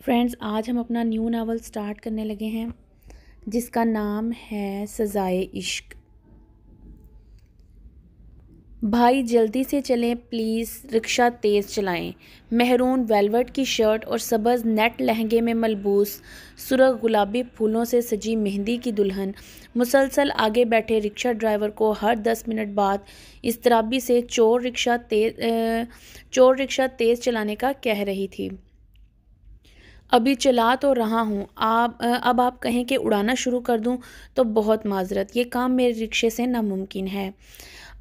Friends, آج ہم اپنا نیو ناول سٹارٹ کرنے لگے ہیں جس کا نام ہے سزائے عشق۔ بھائی جلدی سے چلیں پلیز، رکشہ تیز چلائیں۔ مہرون ویلوٹ کی شرٹ اور سبز نیٹ لہنگے میں ملبوس سرخ گلابی پھولوں سے سجی مہندی کی دلہن مسلسل آگے بیٹھے رکشہ ڈرائیور کو ہر 10 منٹ بعد اضطرابی سے چور رکشہ تیز چلانے کا کہہ رہی تھی۔ ابھی چلا تو رہا ہوں، اب آپ کہیں کہ اڑانا شروع کر دوں تو بہت معذرت، یہ کام میرے رکشے سے ناممکن ہے۔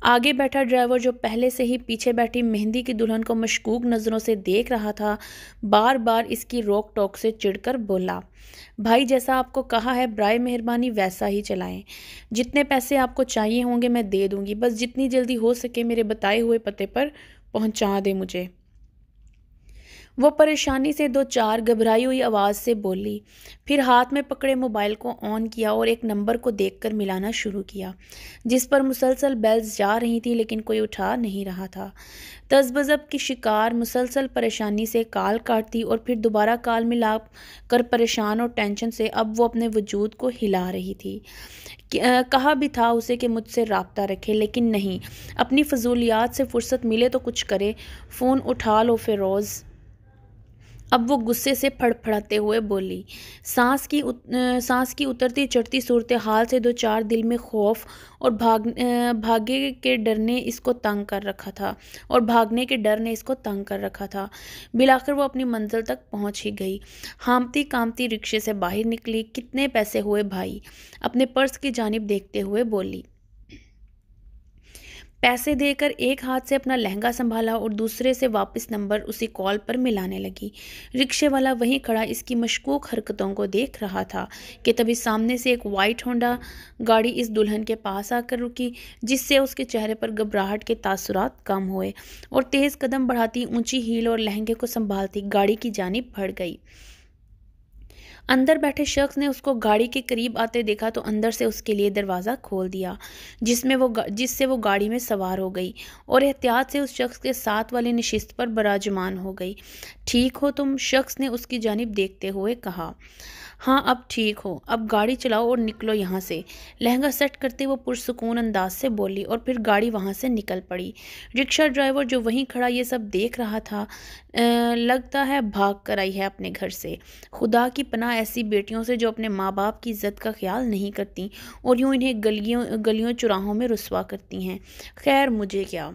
آگے بیٹھا ڈرائیور جو پہلے سے ہی پیچھے بیٹھی مہندی کی دلہن کو مشکوک نظروں سے دیکھ رہا تھا، بار بار اس کی روک ٹوک سے چڑ کر بولا، بھائی جیسا آپ کو کہا ہے برائے مہربانی ویسا ہی چلائیں۔ جتنے پیسے آپ کو چاہیے ہوں گے میں دے دوں گی، بس جتنی جلدی ہو سکے میرے بتائے ہوئے پتے پر پہنچا دے مجھے۔ وہ پریشانی سے دو چار گھبرائی ہوئی آواز سے بولی، پھر ہاتھ میں پکڑے موبائل کو آن کیا اور ایک نمبر کو دیکھ کر ملانا شروع کیا جس پر مسلسل بیلز جا رہی تھی لیکن کوئی اٹھا نہیں رہا تھا۔ تذبذب کی شکار مسلسل پریشانی سے کال کاٹتی اور پھر دوبارہ کال ملا کر پریشان اور ٹینشن سے اب وہ اپنے وجود کو ہلا رہی تھی۔ کہا بھی تھا اسے کہ مجھ سے رابطہ رکھے، لیکن نہیں، اپنی فضولیات سے فرصت ملے تو کچھ کرے۔ فون اٹھا لو فیروز، اب وہ غصے سے پھڑپھڑاتے ہوئے بولی۔ سانس کی اترتی چڑھتی صورتحال سے دو چار دل میں خوف اور بھاگنے کے ڈر نے اس کو تنگ کر رکھا تھا۔ بالآخر وہ اپنی منزل تک پہنچ ہی گئی، ہامتی کامتی رکشے سے باہر نکلی۔ کتنے پیسے ہوئے بھائی؟ اپنے پرس کی جانب دیکھتے ہوئے بولی۔ پیسے دے کر ایک ہاتھ سے اپنا لہنگا سنبھالا اور دوسرے سے واپس نمبر اسی کال پر ملانے لگی۔ رکشے والا وہیں کھڑا اس کی مشکوک حرکتوں کو دیکھ رہا تھا کہ تبھی سامنے سے ایک وائٹ ہونڈا گاڑی اس دلہن کے پاس آ کر رکی، جس سے اس کے چہرے پر گھبراہٹ کے تاثرات کم ہوئے اور تیز قدم بڑھاتی اونچی ہیل اور لہنگے کو سنبھالتی گاڑی کی جانب بڑھ گئی۔ اندر بیٹھے شخص نے اس کو گاڑی کے قریب آتے دیکھا تو اندر سے اس کے لیے دروازہ کھول دیا، جس سے وہ گاڑی میں سوار ہو گئی اور احتیاط سے اس شخص کے ساتھ والی نشست پر براجمان ہو گئی۔ ٹھیک ہو تم؟ شخص نے اس کی جانب دیکھتے ہوئے کہا۔ ہاں اب ٹھیک ہو، اب گاڑی چلاؤ اور نکلو یہاں سے، لہنگا سیٹ کرتے وہ پرسکون انداز سے بولی اور پھر گاڑی وہاں سے نکل پڑی۔ رکشہ ڈرائیور جو وہیں کھڑا یہ سب دیکھ رہا تھا، لگتا ہے بھاگ کر آئی ہے اپنے گھر سے۔ خدا کی پناہ ایسی بیٹیوں سے جو اپنے ماں باپ کی عزت کا خیال نہیں کرتی اور یوں انہیں گلیوں چوراہوں میں رسوا کرتی ہیں۔ خیر مجھے کیا۔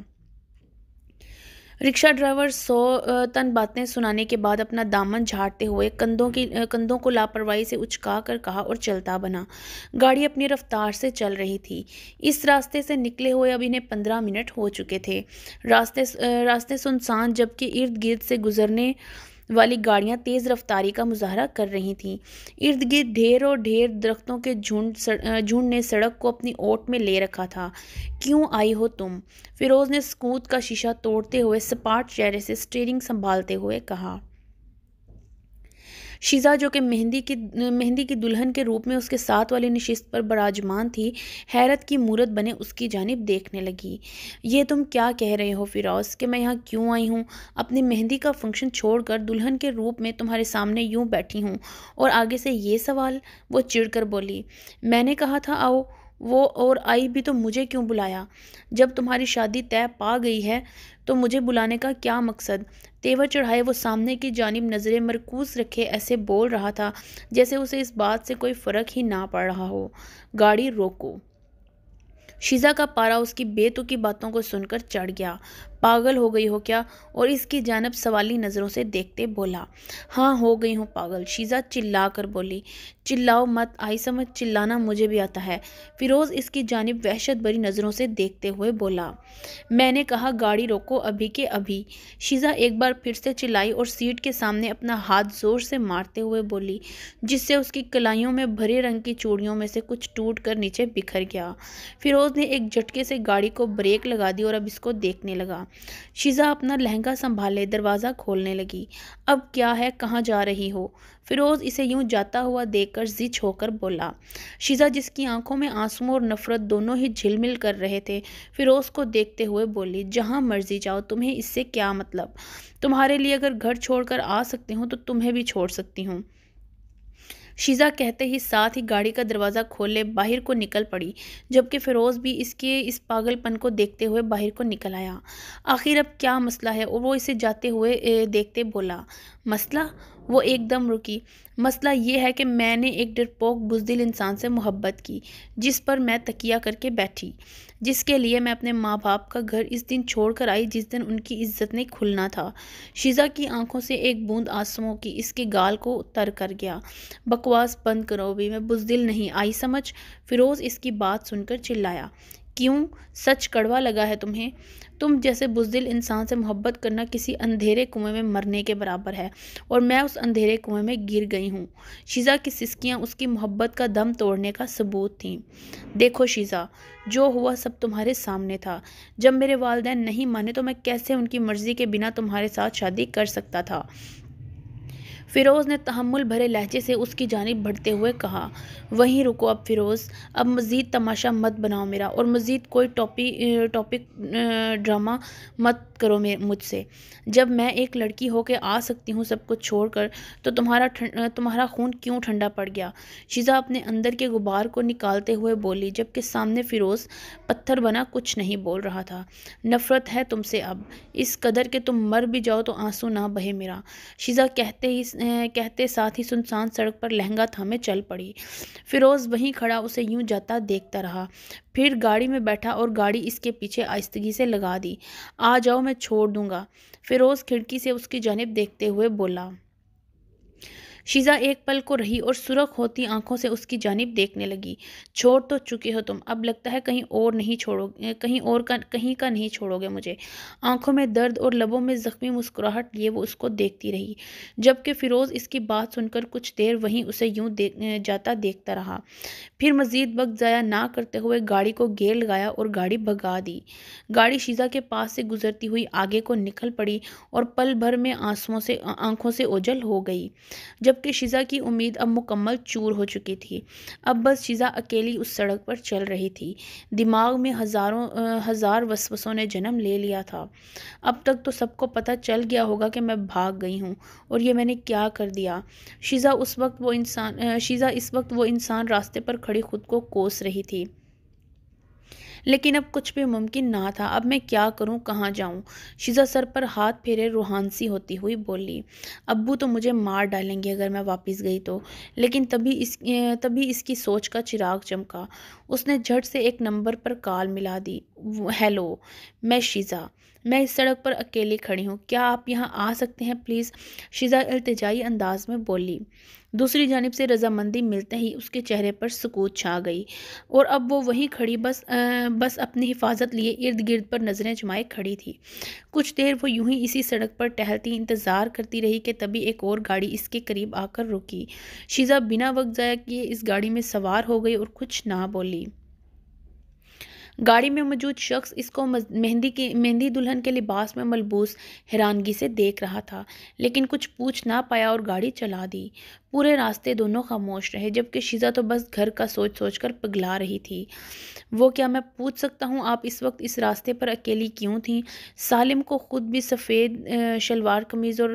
رکشہ ڈرائیور 100 تن باتیں سنانے کے بعد اپنا دامن جھاڑتے ہوئے کندھوں کو لاپرواہی سے اچکا کر کہا اور چلتا بنا۔ گاڑی اپنی رفتار سے چل رہی تھی۔ اس راستے سے نکلے ہوئے اب انہیں 15 منٹ ہو چکے تھے۔ راستے سنسان جبکہ ارد گرد سے گزرنے والی گاڑیاں تیز رفتاری کا مظاہرہ کر رہی تھیں۔ ارد گرد ڈھیر درختوں کے جھنڈ نے سڑک کو اپنی اوٹ میں لے رکھا تھا۔ کیوں آئی ہو تم؟ فیروز نے سکوت کا شیشہ توڑتے ہوئے سپاٹ چہرے سے اسٹیئرنگ سنبھالتے ہوئے کہا۔ شیزا جو کہ مہندی کی دلہن کے روپ میں اس کے ساتھ والی نشست پر براجمان تھی، حیرت کی مورت بنے اس کی جانب دیکھنے لگی۔ یہ تم کیا کہہ رہے ہو فیروز کہ میں یہاں کیوں آئی ہوں؟ اپنی مہندی کا فنکشن چھوڑ کر دلہن کے روپ میں تمہارے سامنے یوں بیٹھی ہوں اور آگے سے یہ سوال؟ وہ چڑ کر بولی۔ میں نے کہا تھا آؤ، وہ اور آئی بھی تو مجھے کیوں بلایا؟ جب تمہاری شادی طے پا گئی ہے تو مجھے بلانے کا کیا مقصد؟ تیور چڑھائے وہ سامنے کی جانب نظریں مرکوز رکھے ایسے بول رہا تھا جیسے اسے اس بات سے کوئی فرق ہی نہ پڑ رہا ہو۔ گاڑی روکو۔ شیزا کا پارا اس کی بے تکی باتوں کو سن کر چڑھ گیا۔ پاگل ہو گئی ہو کیا؟ اور اس کی جانب سوالی نظروں سے دیکھتے بولا۔ ہاں ہو گئی ہوں پاگل، شیزا چلا کر بولی۔ چلاؤ مت، آئی سمجھ، چلانا مجھے بھی آتا ہے، فیروز اس کی جانب وحشت بھری نظروں سے دیکھتے ہوئے بولا۔ میں نے کہا گاڑی روکو ابھی کے ابھی۔ شیزا ایک بار پھر سے چلائی اور سیٹ کے سامنے اپنا ہاتھ زور سے مارتے ہوئے بولی، جس سے اس کی کلائیوں میں بھرے رنگ کی چوڑیوں میں سے کچھ ٹوٹ کر نیچے بکھر گیا۔ فیروز نے ایک جھٹکے سے گاڑی کو بریک لگا دی اور اب اس کو دیکھنے لگا۔ شیزا اپنا لہنگا سنبھالے دروازہ کھولنے لگی۔ اب کیا ہے، کہاں جا رہی ہو؟ فیروز اسے یوں جاتا ہوا دیکھ کر زچ ہو کر بولا۔ شیزا، جس کی آنکھوں میں آنسو اور نفرت دونوں ہی جھلمل کر رہے تھے، فیروز کو دیکھتے ہوئے بولی، جہاں مرضی جاؤ، تمہیں اس سے کیا مطلب؟ تمہارے لیے اگر گھر چھوڑ کر آ سکتی ہوں تو تمہیں بھی چھوڑ سکتی ہوں۔ شیزا کہتے ہی ساتھ ہی گاڑی کا دروازہ کھولے باہر کو نکل پڑی، جبکہ فیروز بھی اس کے اس پاگل پن کو دیکھتے ہوئے باہر کو نکل آیا۔ آخر اب کیا مسئلہ ہے؟ اور وہ اسے جاتے ہوئے دیکھتے بولا۔ مسئلہ؟ وہ ایک دم رکی۔ مسئلہ یہ ہے کہ میں نے ایک ڈرپوک بزدل انسان سے محبت کی، جس پر میں تکیہ کر کے بیٹھی، جس کے لیے میں اپنے ماں باپ کا گھر اس دن چھوڑ کر آئی جس دن ان کی عزت نے کھلنا تھا۔ شیزا کی آنکھوں سے ایک بوند آنسوؤں کی اس کے گال کو تر کر گیا۔ بکواس بند کرو ابھی، میں بزدل نہیں، آئی سمجھ؟ فیروز اس کی بات سن کر چلایا۔ کیوں؟ سچ کڑوا لگا ہے تمہیں؟ تم جیسے بزدل انسان سے محبت کرنا کسی اندھیرے کنویں میں مرنے کے برابر ہے، اور میں اس اندھیرے کنویں میں گر گئی ہوں۔ شیزا کی سسکیاں اس کی محبت کا دم توڑنے کا ثبوت تھیں۔ دیکھو شیزا، جو ہوا سب تمہارے سامنے تھا۔ جب میرے والدین نہیں مانے تو میں کیسے ان کی مرضی کے بنا تمہارے ساتھ شادی کر سکتا تھا؟ فیروز نے تحمل بھرے لہجے سے اس کی جانب بڑھتے ہوئے کہا۔ وہیں رکو اب فیروز، اب مزید تماشا مت بناؤ میرا، اور مزید کوئی ٹاپک ڈرامہ مت کرو مجھ سے۔ جب میں ایک لڑکی ہو کے آ سکتی ہوں سب کچھ چھوڑ کر، تو تمہارا خون کیوں ٹھنڈا پڑ گیا؟ شیزا اپنے اندر کے غبار کو نکالتے ہوئے بولی، جبکہ سامنے فیروز پتھر بنا کچھ نہیں بول رہا تھا۔ نفرت ہے تم سے اب، اس قدر کہ تم مر بھی جاؤ تو آنسو نہ بہے میرا۔ شیزا کہتے ساتھ ہی سنسان سڑک پر لہنگا تھامے چل پڑی۔ فیروز وہیں کھڑا اسے یوں جاتا دیکھتا رہا، پھر گاڑی میں بیٹھا اور گاڑی اس کے پیچھے آہستگی سے لگا دی۔ آ جاؤ، میں چھوڑ دوں گا، فیروز کھڑکی سے اس کی جانب دیکھتے ہوئے بولا۔ شیزا ایک پل کو رہی اور سرخ ہوتی آنکھوں سے اس کی جانب دیکھنے لگی۔ چھوڑ تو چکے ہو تم، اب لگتا ہے کہیں کا نہیں چھوڑو گے مجھے۔ آنکھوں میں درد اور لبوں میں زخمی مسکراہٹ لیے وہ اس کو دیکھتی رہی، جبکہ فیروز اس کی بات سن کر کچھ دیر وہیں اسے یوں جاتا دیکھتا رہا، پھر مزید وقت ضائع نہ کرتے ہوئے گاڑی کو گیئر لگایا اور گاڑی بھگا دی۔ گاڑی شیزا کے پاس سے گزرتی ہوئی آگے کو نکل پڑی اور پل بھر میں آنکھوں سے اوجھل ہو گئی، جبکہ شیزا کی امید اب مکمل چور ہو چکی تھی۔ اب بس شیزا اکیلی اس سڑک پر چل رہی تھی۔ دماغ میں ہزار وسوسوں نے جنم لے لیا تھا۔ اب تک تو سب کو پتہ چل گیا ہوگا کہ میں بھاگ گئی ہوں، اور یہ میں نے کیا کر دیا۔ شیزا اس وقت وہ انسان راستے پر کھڑی خود کو کوس رہی تھی، لیکن اب کچھ بھی ممکن نہ تھا۔ اب میں کیا کروں، کہاں جاؤں؟ شیزا سر پر ہاتھ پھیرے روحانسی ہوتی ہوئی بولی۔ ابو تو مجھے مار ڈالیں گے اگر میں واپس گئی تو۔ لیکن تبھی اس کی سوچ کا چراغ چمکا۔ اس نے جھٹ سے ایک نمبر پر کال ملا دی۔ ہیلو، میں شیزا، میں اس سڑک پر اکیلی کھڑی ہوں، کیا آپ یہاں آ سکتے ہیں پلیز؟ شیزا التجائی انداز میں بولی۔ دوسری جانب سے رضامندی ملتے ہی اس کے چہرے پر سکوت چھا گئی، اور اب وہ وہیں کھڑی بس اپنی حفاظت لیے ارد گرد پر نظریں جمائے کھڑی تھی۔ کچھ دیر وہ یوں ہی اسی سڑک پر ٹہلتی انتظار کرتی رہی کہ تبھی ایک اور گاڑی اس کے قریب آ کر رکی۔ شیزا بنا وقت ضائع کیے اس گاڑی میں سوار ہو گئی اور کچھ نہ بولی۔ گاڑی میں موجود شخص اس کو مہندی دلہن کے لباس میں ملبوس حیرانگی سے دیکھ رہا تھا، لیکن کچھ پوچھ نہ پایا اور گاڑی چلا دی۔ پورے راستے دونوں خاموش رہے، جبکہ شیزا تو بس گھر کا سوچ کر پگھلا رہی تھی۔ وہ کیا میں پوچھ سکتا ہوں آپ اس وقت اس راستے پر اکیلی کیوں تھیں؟ سالم کو خود بھی سفید شلوار قمیض اور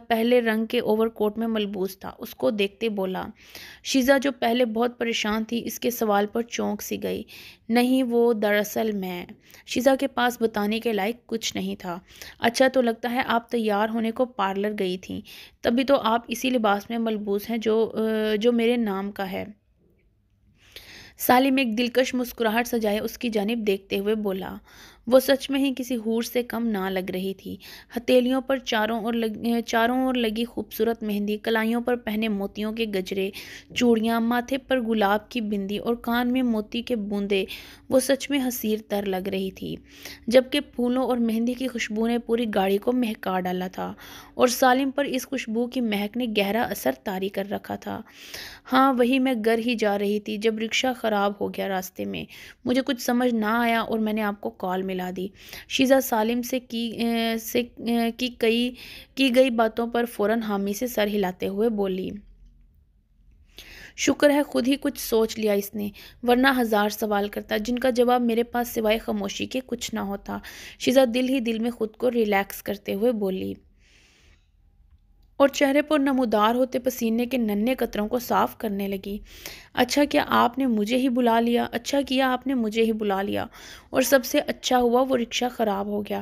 پہلے رنگ کے اوور کوٹ میں ملبوس تھا، اس کو دیکھتے بولا۔ شیزا جو پہلے بہت پریشان تھی اس کے سوال پر چونک سی گئی۔ نہیں، وہ دراصل میں… شیزا کے پاس بتانے کے لائق کچھ نہیں تھا۔ اچھا، تو لگتا ہے آپ تیار ہونے کو پارلر گئی تھیں، تبھی تو آپ اسی لباس میں ملبوس ہیں جو میرے نام کا ہے۔ سالم ایک دلکش مسکراہٹ سجائے اس کی جانب دیکھتے ہوئے بولا۔ وہ سچ میں ہی کسی حور سے کم نہ لگ رہی تھی۔ ہتھیلیوں پر چاروں اور لگی خوبصورت مہندی، کلائیوں پر پہنے موتیوں کے گجرے، چوڑیاں، ماتھے پر گلاب کی بندی اور کان میں موتی کے بوندے، وہ سچ میں حسیر تر لگ رہی تھی، جبکہ پھولوں اور مہندی کی خوشبو نے پوری گاڑی کو مہکا ڈالا تھا، اور سالم پر اس خوشبو کی مہک نے گہرا اثر طاری کر رکھا تھا۔ ہاں وہی میں گھر ہی جا رہی تھی جب رکشہ خراب ہو گیا راستے میں۔ مجھے کچھ سمجھ نہ آیا اور میں نے آپ کو کال ملا دی۔ شیزا سالم سے کی گئی باتوں پر فوراً حامی سے سر ہلاتے ہوئے بولی۔ شکر ہے خود ہی کچھ سوچ لیا اس نے، ورنہ ہزار سوال کرتا جن کا جواب میرے پاس سوائے خاموشی کے کچھ نہ ہوتا۔ شیزا دل ہی دل میں خود کو ریلیکس کرتے ہوئے بولی اور چہرے پر نمودار ہوتے پسینے کے ننھے قطروں کو صاف کرنے لگی۔ اچھا کیا آپ نے مجھے ہی بلا لیا، اچھا کیا آپ نے مجھے ہی بلا لیا، اور سب سے اچھا ہوا وہ رکشہ خراب ہو گیا،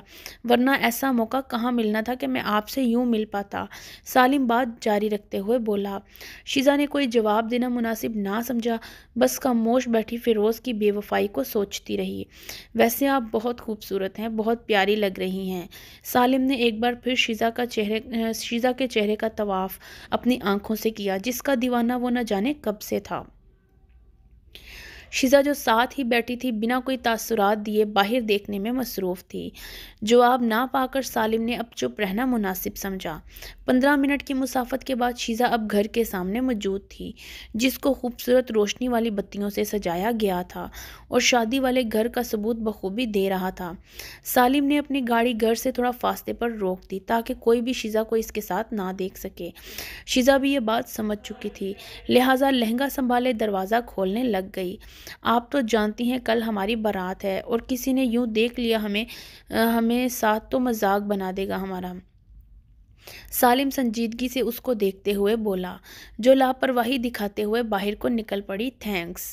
ورنہ ایسا موقع کہاں ملنا تھا کہ میں آپ سے یوں مل پاتا۔ سالم بات جاری رکھتے ہوئے بولا۔ شیزا نے کوئی جواب دینا مناسب نہ سمجھا، بس خاموش بیٹھی فیروز کی بے وفائی کو سوچتی رہی۔ ویسے آپ بہت خوبصورت ہیں، بہت پیاری لگ رہی ہیں۔ سالم نے ایک بار پھر شیزا کے چہرے کا طواف اپنی آنکھوں سے کیا جس کا دیوانہ وہ نہ جانے کب سے تھا۔ شیزا جو ساتھ ہی بیٹھی تھی بنا کوئی تاثرات دیے باہر دیکھنے میں مصروف تھی۔ جواب نہ پا کر سالم نے اب چپ رہنا مناسب سمجھا۔ 15 منٹ کی مسافت کے بعد شیزا اب گھر کے سامنے موجود تھی جس کو خوبصورت روشنی والی بتیوں سے سجایا گیا تھا اور شادی والے گھر کا ثبوت بخوبی دے رہا تھا۔ سالم نے اپنی گاڑی گھر سے تھوڑا فاصلے پر روک دی تاکہ کوئی بھی شیزا کو اس کے ساتھ نہ دیکھ سکے۔ شیزا بھی یہ بات سمجھ چکی تھی، لہٰذا لہنگا سنبھالے دروازہ کھولنے لگ گئی۔ آپ تو جانتی ہیں کل ہماری بارات ہے اور کسی نے یوں دیکھ لیا ہمیں ساتھ تو مذاق بنا دے گا ہمارا۔ سالم سنجیدگی سے اس کو دیکھتے ہوئے بولا، جو لاپرواہی دکھاتے ہوئے باہر کو نکل پڑی۔ تھینکس۔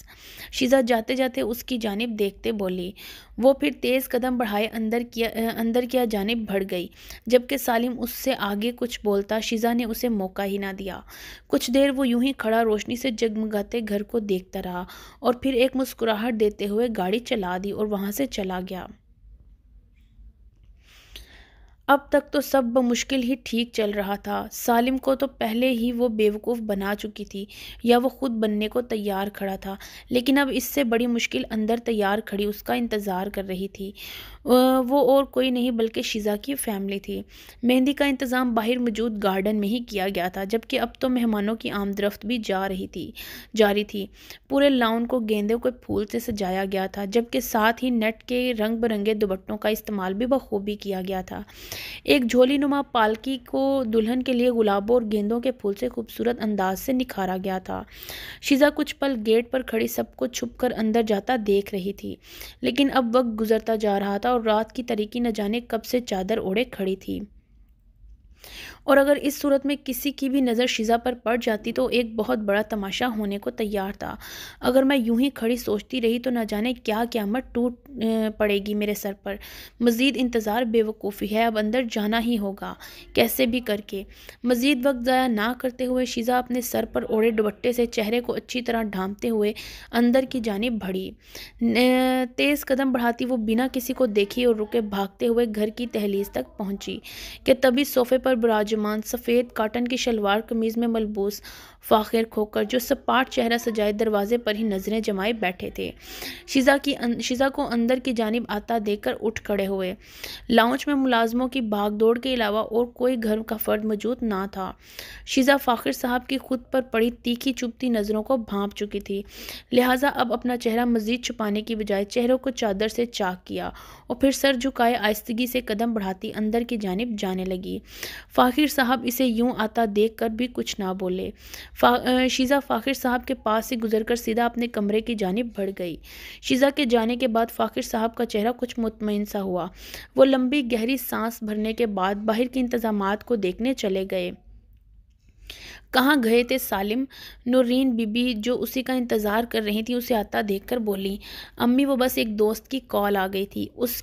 شیزا جاتے جاتے اس کی جانب دیکھتے بولی۔ وہ پھر تیز قدم بڑھائے اندر کی جانب بڑھ گئی۔ جبکہ سالم اس سے آگے کچھ بولتا شیزا نے اسے موقع ہی نہ دیا۔ کچھ دیر وہ یوں ہی کھڑا روشنی سے جگمگاتے گھر کو دیکھتا رہا اور پھر ایک مسکراہٹ دیتے ہوئے گاڑی چلا دی اور وہاں سے چلا گیا۔ اب تک تو سب بمشکل ہی ٹھیک چل رہا تھا۔ سالم کو تو پہلے ہی وہ بیوقوف بنا چکی تھی یا وہ خود بننے کو تیار کھڑا تھا، لیکن اب اس سے بڑی مشکل اندر تیار کھڑی اس کا انتظار کر رہی تھی۔ وہ اور کوئی نہیں بلکہ شیزا کی فیملی تھی۔ مہندی کا انتظام باہر موجود گارڈن میں ہی کیا گیا تھا، جبکہ اب تو مہمانوں کی آمد رفت بھی جاری تھی۔ پورے لاؤن کو گیندوں کے پھول سے سجایا گیا تھا، جبکہ ساتھ ہی نیٹ کے رنگ برنگے دوپٹوں کا استعمال بھی بخوبی کیا گیا تھا۔ ایک جھولی نما پالکی کو دلہن کے لیے گلابوں اور گیندوں کے پھول سے خوبصورت انداز سے نکھارا گیا تھا۔ شیزا کچھ پل گیٹ پر کھڑی سب کو چھپ کر اندر جاتا دیکھ رہی تھی، لیکن اب وقت گزرتا جا رہا تھا اور رات کی تاریکی نہ جانے کب سے چادر اوڑھے کھڑی تھی۔ اور اگر اس صورت میں کسی کی بھی نظر شیزا پر پڑ جاتی تو ایک بہت بڑا تماشا ہونے کو تیار تھا۔ اگر میں یوں ہی کھڑی سوچتی رہی تو نہ جانے کیا قیامت ٹوٹ پڑے گی میرے سر پر۔ مزید انتظار بے وقوفی ہے، اب اندر جانا ہی ہوگا کیسے بھی کر کے۔ مزید وقت ضائع نہ کرتے ہوئے شیزا اپنے سر پر اوڑھے دوپٹے سے چہرے کو اچھی طرح ڈھانپتے ہوئے اندر کی جانب بڑھی۔ تیز قدم بڑھاتی وہ بنا کسی کو دیکھی اور رکے بھاگتے ہوئے گھر کی دہلیز تک پہنچی کہ تبھی صوفے پر براجمان سفید کاٹن کی شلوار قمیض میں ملبوس فاخر کھوکر جو سپاٹ چہرہ سجائے دروازے پر ہی نظریں جمائے بیٹھے تھے، شیزا کو اندر کی جانب آتا دیکھ کر اٹھ کھڑے ہوئے۔ لاؤنج میں ملازموں کی بھاگ دوڑ کے علاوہ اور کوئی گھر کا فرد موجود نہ تھا۔ شیزا فاخر صاحب کی خود پر پڑی تیکھی چبھتی نظروں کو بھانپ چکی تھی، لہٰذا اب اپنا چہرہ مزید چھپانے کی بجائے چہروں کو چادر سے چاک کیا اور پھر سر جھکائے آہستگی سے قدم بڑھاتی اندر کی جانب جانے لگی۔ فاخر صاحب اسے یوں آتا دیکھ کر بھی کچھ نہ بولے۔ شیزا فاخر صاحب کے پاس سے گزر کر سیدھا اپنے کمرے کی جانب بڑھ گئی۔ شیزا کے جانے کے بعد فاخر صاحب کا چہرہ کچھ مطمئن سا ہوا۔ وہ لمبی گہری سانس بھرنے کے بعد باہر کے انتظامات کو دیکھنے چلے گئے۔ کہاں گئے تھے سالم؟ نورین بی بی جو اسی کا انتظار کر رہی تھی اسے آتا دیکھ کر بولی۔ امی وہ بس ایک دوست کی کال آ گئی تھی اس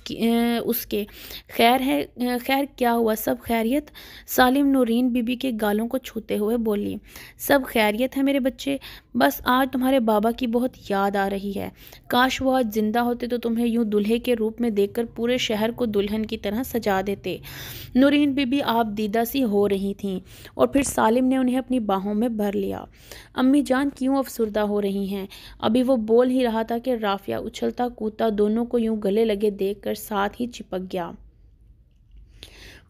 کے۔ خیر کیا ہوا، سب خیریت؟ سالم نورین بی بی کے گالوں کو چھوتے ہوئے بولی۔ سب خیریت ہے میرے بچے، بس آج تمہارے بابا کی بہت یاد آ رہی ہے۔ کاش وہ آج زندہ ہوتے تو تمہیں یوں دلہے کے روپ میں دیکھ کر پورے شہر کو دلہن کی طرح سجا دیتے۔ نورین بی بی آپ دیدہ سی ہو رہی تھیں اور پھر سالم نے انہیں اپنی باہوں میں بھر لیا۔ امی جان کیوں افسردہ ہو رہی ہیں؟ ابھی وہ بول ہی رہا تھا کہ رافعہ اچھلتا کودتا دونوں کو یوں گلے لگے دیکھ کر ساتھ ہی چپک گیا۔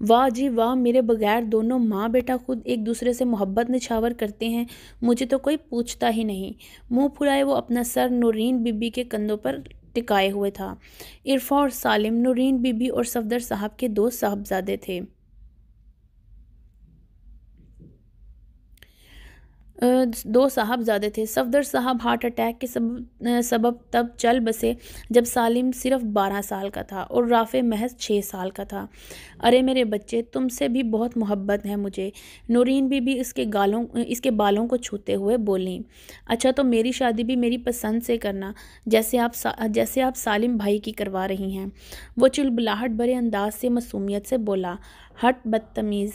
واہ جی واہ، میرے بغیر دونوں ماں بیٹا خود ایک دوسرے سے محبت نچھاور کرتے ہیں، مجھے تو کوئی پوچھتا ہی نہیں۔ منہ پھلائے وہ اپنا سر نورین بی بی کے کندھوں پر ٹکائے ہوئے تھا۔ عرفہ اور سالم نورین بی بی اور صفدر صاحب کے دو صاحبزادے تھے۔ صفدر صاحب ہارٹ اٹیک کے سبب تب چل بسے جب سالم صرف 12 سال کا تھا اور رافع محض 6 سال کا تھا۔ ارے میرے بچے، تم سے بھی بہت محبت ہے مجھے، نورین بی بی اس کے بالوں کو چھوتے ہوئے بولیں۔ اچھا تو میری شادی بھی میری پسند سے کرنا، جیسے آپ سالم بھائی کی کروا رہی ہیں۔ وہ چلبلاہٹ بھرے انداز سے معصومیت سے بولا۔ ہٹ بدتمیز!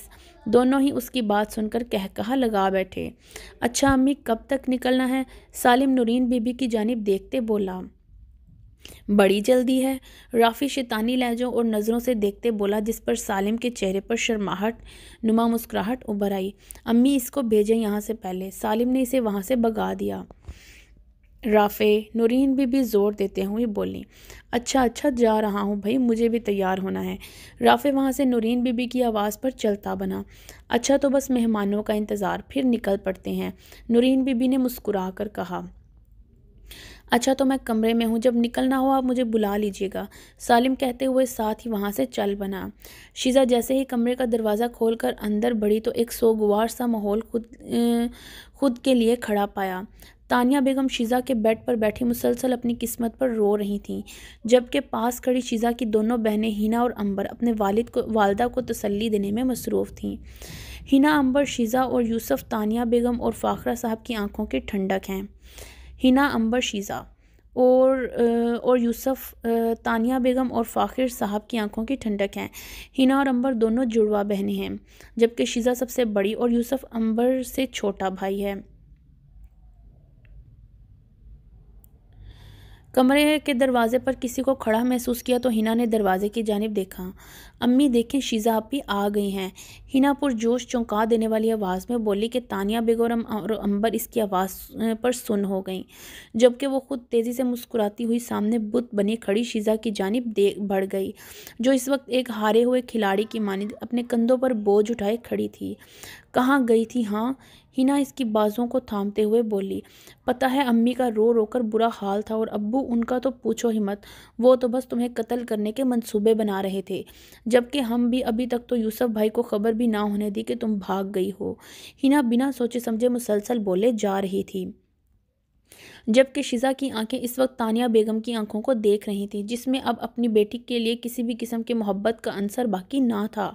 دونوں ہی اس کی بات سن کر قہقہہ لگا بیٹھے۔ اچھا امی، کب تک نکلنا ہے؟ سالم نورین بی بی کی جانب دیکھتے بولا۔ بڑی جلدی ہے، رافع شیطانی لہجوں اور نظروں سے دیکھتے بولا، جس پر سالم کے چہرے پر شرماہٹ نما مسکراہٹ ابھر آئی۔ امی اس کو بھیجیں یہاں سے پہلے۔ سالم نے اسے وہاں سے بھگا دیا۔ رافع، نورین بی بی زور دیتے ہوئے بولیں۔ اچھا جا رہا ہوں بھائی، مجھے بھی تیار ہونا ہے۔ رافع وہاں سے نورین بی بی کی آواز پر چلتا بنا۔ اچھا تو بس مہمانوں کا انتظار، پھر نکل پڑتے ہیں، نورین بی بی نے مسکرا کر کہا۔ اچھا تو میں کمرے میں ہوں، جب نکلنا ہو آپ مجھے بلا لیجیے گا، سالم کہتے ہوئے ساتھ ہی وہاں سے چل بنا۔ شیزہ جیسے ہی کمرے کا دروازہ کھول کر اندر بڑھی تو ایک سوگوار سا ماحول خود کے لیے کھڑا پایا۔ تانیہ بیگم شیزہ کے بیڈ پر بیٹھی مسلسل اپنی قسمت پر رو رہی تھیں، جبکہ پاس کھڑی شیزہ کی دونوں بہنیں ہینا اور عنبر اپنے والدہ کو تسلی دینے میں مصروف تھیں۔ ہینا، عنبر، شیزہ اور یوسف تانیہ بیگم اور فاخرہ صاحب کی آنکھوں کی ٹھنڈک ہیں۔ ہینا، عنبر، شیزہ اور یوسف تانیہ بیگم اور فاخر صاحب کی آنکھوں کی ٹھنڈک ہیں۔ ہینا اور عنبر دونوں جڑواں بہنیں ہیں، جبکہ شیزہ سب سے بڑی اور یوسف عنبر سے چھوٹا بھائی ہے۔ کمرے کے دروازے پر کسی کو کھڑا محسوس کیا تو ہینا نے دروازے کی جانب دیکھا۔ امی دیکھیں، شیزہ آپی آ گئی ہیں، ہینا پرجوش چونکا دینے والی آواز میں بولی کہ تانیہ بیگم اور عنبر اس کی آواز پر سن ہو گئیں، جبکہ وہ خود تیزی سے مسکراتی ہوئی سامنے بت بنی کھڑی شیزہ کی جانب بڑھ گئی، جو اس وقت ایک ہارے ہوئے کھلاڑی کی مانند اپنے کندھوں پر بوجھ اٹھائے کھڑی تھی۔ کہاں گئی تھی ہاں؟ ہینا اس کی بازوں کو تھامتے ہوئے بولی۔ پتہ ہے امی کا رو رو کر برا حال تھا، اور ابو ان کا تو پوچھو ہی مت، وہ تو بس تمہیں قتل کرنے کے منصوبے بنا رہے تھے، جبکہ ہم بھی ابھی تک تو یوسف بھائی کو خبر بھی نہ ہونے دی کہ تم بھاگ گئی ہو۔ ہینا بنا سوچے سمجھے مسلسل بولے جا رہی تھی، جبکہ شیزہ کی آنکھیں اس وقت تانیہ بیگم کی آنکھوں کو دیکھ رہی تھیں، جس میں اب اپنی بیٹی کے لیے کسی بھی قسم کی محبت کا عنصر باقی نہ تھا۔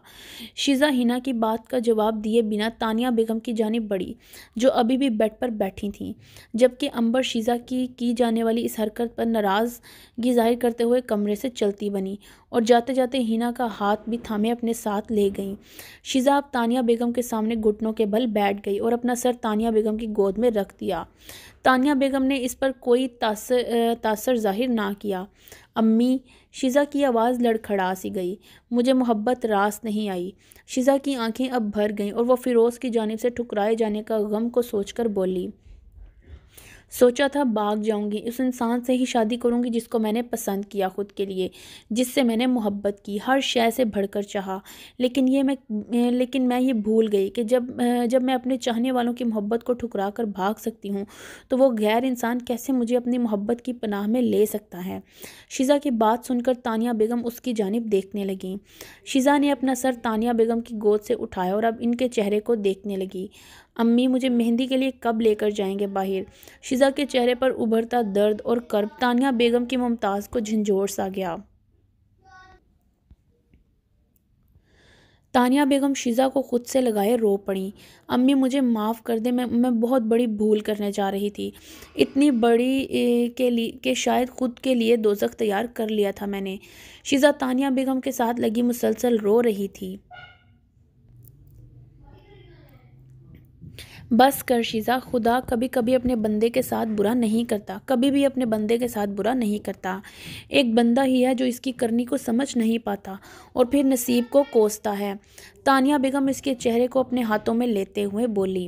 شیزہ ہینا کی بات کا جواب دیے بنا تانیہ بیگم کی جانب بڑھی، جو ابھی بھی بیڈ پر بیٹھی تھیں، جبکہ عنبر شیزہ کی جانے والی اس حرکت پر ناراضگی ظاہر کرتے ہوئے کمرے سے چلتی بنی، اور جاتے جاتے ہینا کا ہاتھ بھی تھامے اپنے ساتھ لے گئیں۔ شیزہ اب تانیہ بیگم کے سامنے گھٹنوں کے بل بیٹھ گئی اور اپنا سر تانیہ بیگم کی گود میں رکھ دیا۔ تانیہ بیگم نے اس پر کوئی تاثر ظاہر نہ کیا۔ امی، شیزہ کی آواز لڑکھڑا سی گئی، مجھے محبت راس نہیں آئی۔ شیزہ کی آنکھیں اب بھر گئیں اور وہ فیروز کی جانب سے ٹھکرائے جانے کا غم کو سوچ کر بولی۔ سوچا تھا بھاگ جاؤں گی، اس انسان سے ہی شادی کروں گی جس کو میں نے پسند کیا خود کے لیے، جس سے میں نے محبت کی، ہر شے سے بڑھ کر چاہا، لیکن میں یہ بھول گئی کہ جب میں اپنے چاہنے والوں کی محبت کو ٹھکرا کر بھاگ سکتی ہوں تو وہ غیر انسان کیسے مجھے اپنی محبت کی پناہ میں لے سکتا ہے۔ شیزہ کی بات سن کر تانیہ بیگم اس کی جانب دیکھنے لگیں۔ شیزہ نے اپنا سر تانیہ بیگم کی گود سے اٹھایا اور اب ان کے چہرے کو دیکھنے لگی۔ امی، مجھے مہندی کے لیے کب لے کر جائیں گے باہر؟ شیزہ کے چہرے پر ابھرتا درد اور کرب تانیہ بیگم کی ممتاز کو جھنجھوڑ سا گیا۔ تانیہ بیگم شیزہ کو خود سے لگائے رو پڑیں۔ امی مجھے معاف کر دیں، میں بہت بڑی بھول کرنے جا رہی تھی، اتنی بڑی کہ شاید خود کے لیے دوزخ تیار کر لیا تھا میں نے۔ شیزہ تانیہ بیگم کے ساتھ لگی مسلسل رو رہی تھی۔ بس کر شیزہ، خدا کبھی کبھی اپنے بندے کے ساتھ برا نہیں کرتا، کبھی بھی اپنے بندے کے ساتھ برا نہیں کرتا۔ ایک بندہ ہی ہے جو اس کی کرنی کو سمجھ نہیں پاتا اور پھر نصیب کو کوستا ہے۔ تانیہ بیگم اس کے چہرے کو اپنے ہاتھوں میں لیتے ہوئے بولی۔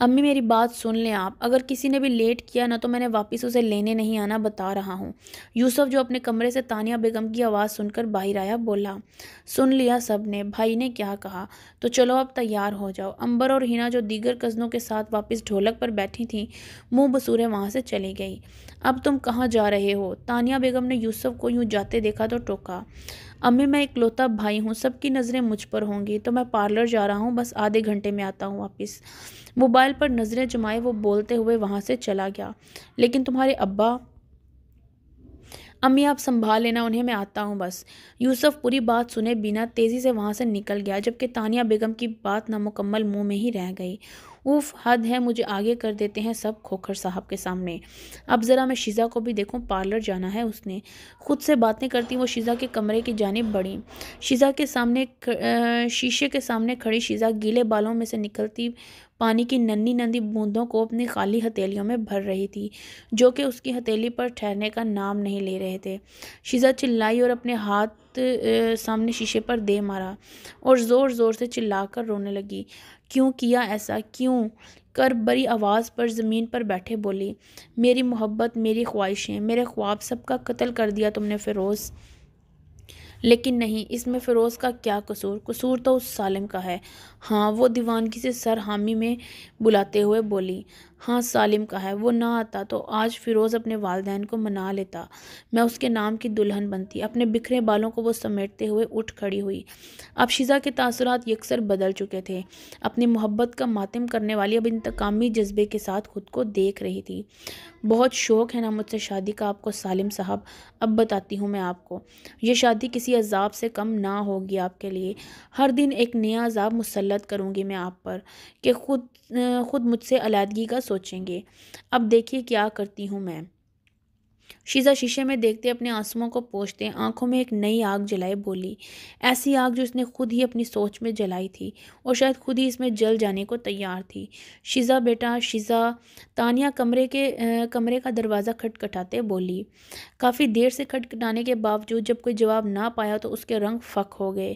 امی میری بات سن لیں آپ، اگر کسی نے بھی لیٹ کیا نا تو میں نے واپس اسے لینے نہیں آنا، بتا رہا ہوں۔ یوسف جو اپنے کمرے سے تانیہ بیگم کی آواز سن کر باہر آیا بولا، سن لیا سب نے، بھائی نے کیا کہا، تو چلو اب تیار ہو جاؤ۔ امبر اور ہینا جو دیگر کزنوں کے ساتھ واپس ڈھولک پر بیٹھی تھیں منہ بسورے وہاں سے چلی گئی۔ اب تم کہاں جا رہے ہو؟ تانیہ بیگم نے یوسف کو یوں جاتے دیکھا تو ٹوکا۔ امی میں اکلوتا بھائی ہوں، سب کی نظریں مجھ پر ہوں گی، تو میں پارلر جا رہا ہوں، بس آدھے گھنٹے میں آتا ہوں واپس۔ موبائل پر نظریں جمائے وہ بولتے ہوئے وہاں سے چلا گیا۔ لیکن تمہارے ابا؟ امی آپ سنبھال لینا انہیں، میں آتا ہوں بس۔ یوسف پوری بات سنے بنا تیزی سے وہاں سے نکل گیا، جبکہ تانیہ بیگم کی بات نامکمل منہ میں ہی رہ گئی۔ اوف، حد ہے، مجھے آگے کر دیتے ہیں سب کھوکھر صاحب کے سامنے۔ اب ذرا میں شیزا کو بھی دیکھوں، پارلر جانا ہے اس نے۔ خود سے باتیں کرتی وہ شیزا کے کمرے کی جانب بڑھی۔ شیزا کے سامنے شیشے کے سامنے کھڑی شیزا گیلے بالوں میں سے نکلتی پانی کی ننھی ننھی بوندوں کو اپنی خالی ہتھیلیوں میں بھر رہی تھی، جو کہ اس کی ہتھیلی پر ٹھہرنے کا نام نہیں لے رہے تھے۔ شیزا چلائی اور اپنے ہاتھ سامنے شیشے پر دے مارا اور زور زور سے چلا کر رونے لگی۔ کیوں کیا ایسا، کیوں کر بری آواز پر زمین پر بیٹھے بولی، میری محبت، میری خواہشیں، میرے خواب، سب کا قتل کر دیا تم نے فیروز۔ لیکن نہیں، اس میں فیروز کا کیا قصور؟ قصور تو اس سالم کا ہے۔ ہاں، وہ دیوانگی سے سر حامی میں بلاتے ہوئے بولی، ہاں سالم کا ہے، وہ نہ آتا تو آج فیروز اپنے والدین کو منا لیتا، میں اس کے نام کی دلہن بنتی۔ اپنے بکھرے بالوں کو وہ سمیٹتے ہوئے اٹھ کھڑی ہوئی۔ اب شیزا کے تاثرات یکسر بدل چکے تھے۔ اپنی محبت کا ماتم کرنے والی اب انتقامی جذبے کے ساتھ خود کو دیکھ رہی تھی۔ بہت شوق ہے نا مجھ سے شادی کا آپ کو سالم صاحب، اب بتاتی ہوں میں آپ کو، یہ شادی کسی عذاب سے کم نہ ہوگی آپ کے لیے۔ ہر دن ایک نیا عذاب مسلط کروں گی میں آپ پر کہ خود مجھ سے علیحدگی کا سوچیں گے۔ اب دیکھیے کیا کرتی ہوں میں۔ شیزا شیشے میں دیکھتے اپنے آنسوؤں کو پوچھتے آنکھوں میں ایک نئی آگ جلائے بولی، ایسی آگ جو اس نے خود ہی اپنی سوچ میں جلائی تھی اور شاید خود ہی اس میں جل جانے کو تیار تھی۔ شیزا بیٹا، شیزا، تانیہ کمرے کا دروازہ کھٹکھٹاتے بولی۔ کافی دیر سے کھٹکھٹانے کے باوجود جب کوئی جواب نہ پایا تو اس کے رنگ فک ہو گئے۔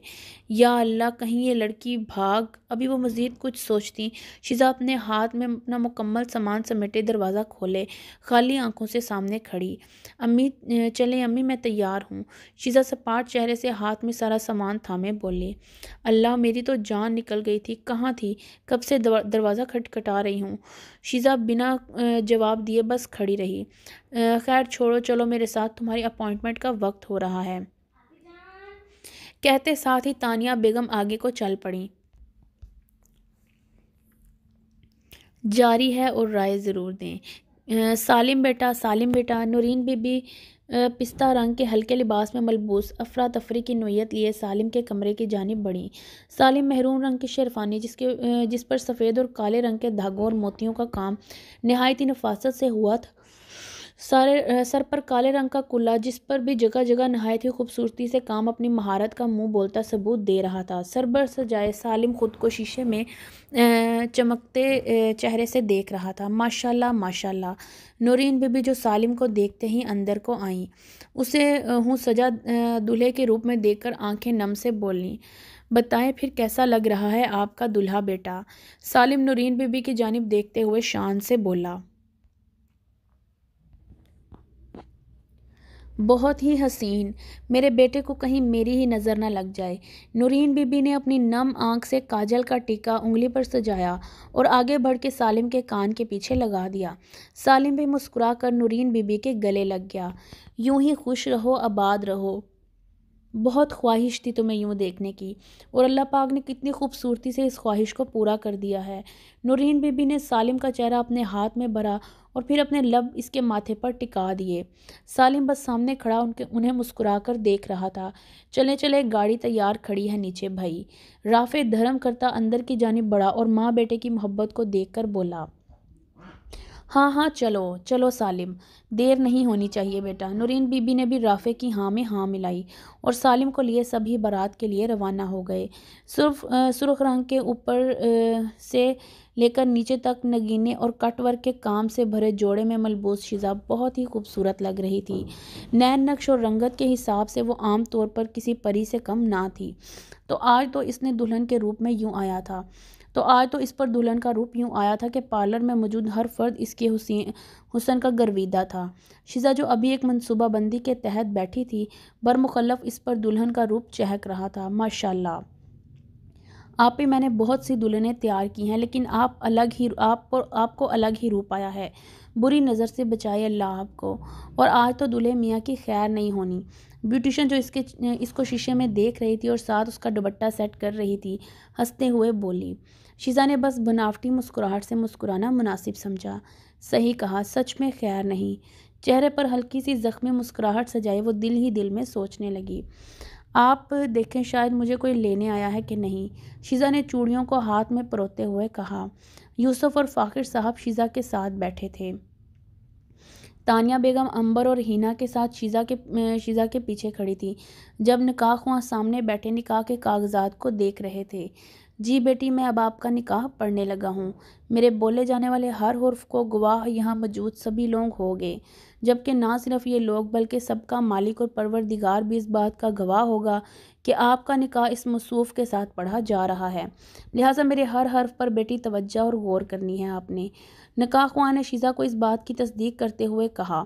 یا اللہ، کہیں یہ لڑکی بھاگ۔ ابھی وہ مزید کچھ سوچتی، شیزا اپنے ہاتھ میں اپنا مکمل سامان سمیٹے دروازہ کھولے خالی آنکھوں سے سامنے کھڑی۔ امی چلیں امی، میں تیار ہوں۔ شیزا سپاٹ چہرے سے ہاتھ میں سارا سامان تھامے بولی، اللہ میری تو جان نکل گئی تھی، کہاں تھی، کب سے دروازہ کھٹکھٹا رہی ہوں۔ شیزا بنا جواب دیے بس کھڑی رہی۔ خیر چھوڑو، چلو میرے ساتھ، تمہاری اپائنٹمنٹ کا وقت ہو رہا ہے، کہتے ساتھ ہی تانیہ بیگم آگے کو چل پڑیں۔ جاری ہے اور رائے ضرور دیں۔ سالم بیٹا، سالم بیٹا۔ نورین بی بی پستہ رنگ کے ہلکے لباس میں ملبوس افراتفری کی نوعیت لیے سالم کے کمرے کی جانب بڑھی۔ سالم مہرون رنگ کی شیروانی جس پر سفید اور کالے رنگ کے دھاگوں اور موتیوں کا کام نہایت ہی نفاست سے ہوا تھا، سر پر کالے رنگ کا کلا جس پر بھی جگہ جگہ نہایت ہی خوبصورتی سے کام اپنی مہارت کا منہ بولتا ثبوت دے رہا تھا، سر بر سجائے سالم خود کو شیشے میں چمکتے چہرے سے دیکھ رہا تھا۔ ماشاءاللہ ماشاءاللہ۔ نورین بی بی جو سالم کو دیکھتے ہی اندر کو آئیں، اسے ہوں سجا دلہے کے روپ میں دیکھ کر آنکھیں نم سے بولیں، بتائیں پھر کیسا لگ رہا ہے آپ کا دلہا بیٹا؟ سالم نورین بی بی کی جانب دیکھتے ہوئے شان سے بولا، بہت ہی حسین، میرے بیٹے کو کہیں میری ہی نظر نہ لگ جائے۔ نورین بی بی نے اپنی نم آنکھ سے کاجل کا ٹیکا انگلی پر سجایا اور آگے بڑھ کے سالم کے کان کے پیچھے لگا دیا۔ سالم بھی مسکرا کر نورین بی بی کے گلے لگ گیا۔ یوں ہی خوش رہو، آباد رہو، بہت خواہش تھی تمہیں یوں دیکھنے کی، اور اللہ پاک نے کتنی خوبصورتی سے اس خواہش کو پورا کر دیا ہے۔ نورین بی بی نے سالم کا چہرہ اپنے ہاتھ میں بھرا اور پھر اپنے لب اس کے ماتھے پر ٹکا دیے۔ سالم بس سامنے کھڑا انہیں مسکرا کر دیکھ رہا تھا۔ چلے چلے، گاڑی تیار کھڑی ہے نیچے بھائی۔ رافع دھرم کرتا اندر کی جانب بڑھا اور ماں بیٹے کی محبت کو دیکھ کر بولا، ہاں ہاں چلو چلو سالم، دیر نہیں ہونی چاہیے بیٹا۔ نورین بی بی نے بھی رافع کی ہاں میں ہاں ملائی اور سالم کو لیے سبھی بارات کے لیے روانہ ہو گئے۔ سرخ رنگ کے اوپر سے لے کر نیچے تک نگینے اور کٹ ورک کے کام سے بھرے جوڑے میں ملبوس شیزا بہت ہی خوبصورت لگ رہی تھی۔ نین نقش اور رنگت کے حساب سے وہ عام طور پر کسی پری سے کم نہ تھی۔ تو آج تو اس پر دلہن کا روپ یوں آیا تھا کہ پارلر میں موجود ہر فرد اس کے حسن کا گرویدہ تھا۔ شیزا جو ابھی ایک منصوبہ بندی کے تحت بیٹھی تھی، برمخلف اس پر دلہن کا روپ چہک رہا تھا۔ ماشاءاللہ، آپ پہ میں نے بہت سی دلہنیں تیار کی ہیں، لیکن آپ کو الگ ہی روپ آیا ہے۔ بری نظر سے بچائے اللہ آپ کو۔ اور آج تو دلہے میاں کی خیر نہیں ہونی۔ بیوٹیشن جو اس کو شیشے میں دیکھ رہی تھی اور ساتھ اس کا دوپٹہ سیٹ کر رہی تھی، ہنستے ہوئے بولی۔ شیزا نے بس بناوٹی مسکراہٹ سے مسکرانا مناسب سمجھا۔ صحیح کہا، سچ میں خیر نہیں۔ چہرے پر ہلکی سی زخمی مسکراہٹ سجائے وہ دل ہی دل میں سوچنے لگی، آپ دیکھیں شاید مجھے کوئی لینے آیا ہے کہ نہیں۔ شیزا نے چوڑیوں کو ہاتھ میں پروتے ہوئے کہا۔ یوسف اور فاخر صاحب شیزا کے ساتھ بیٹھے تھے۔ تانیہ بیگم عنبر اور حنا کے ساتھ شیزا کے پیچھے کھڑی تھی۔ جب نکاح خواں سامنے بیٹھے نکاح کے کاغذات کو دیکھ رہے تھے۔ جی بیٹی، میں اب آپ کا نکاح پڑھنے لگا ہوں۔ میرے بولے جانے والے ہر حرف کو گواہ یہاں موجود سبھی لوگ ہوں گے، جبکہ نہ صرف یہ لوگ بلکہ سب کا مالک اور پروردگار بھی اس بات کا گواہ ہوگا کہ آپ کا نکاح اس موصوف کے ساتھ پڑھا جا رہا ہے۔ لہٰذا میرے ہر حرف پر بیٹی توجہ اور غور کرنی ہے آپ نے۔ نکاح خواں نے شیزا کو اس بات کی تصدیق کرتے ہوئے کہا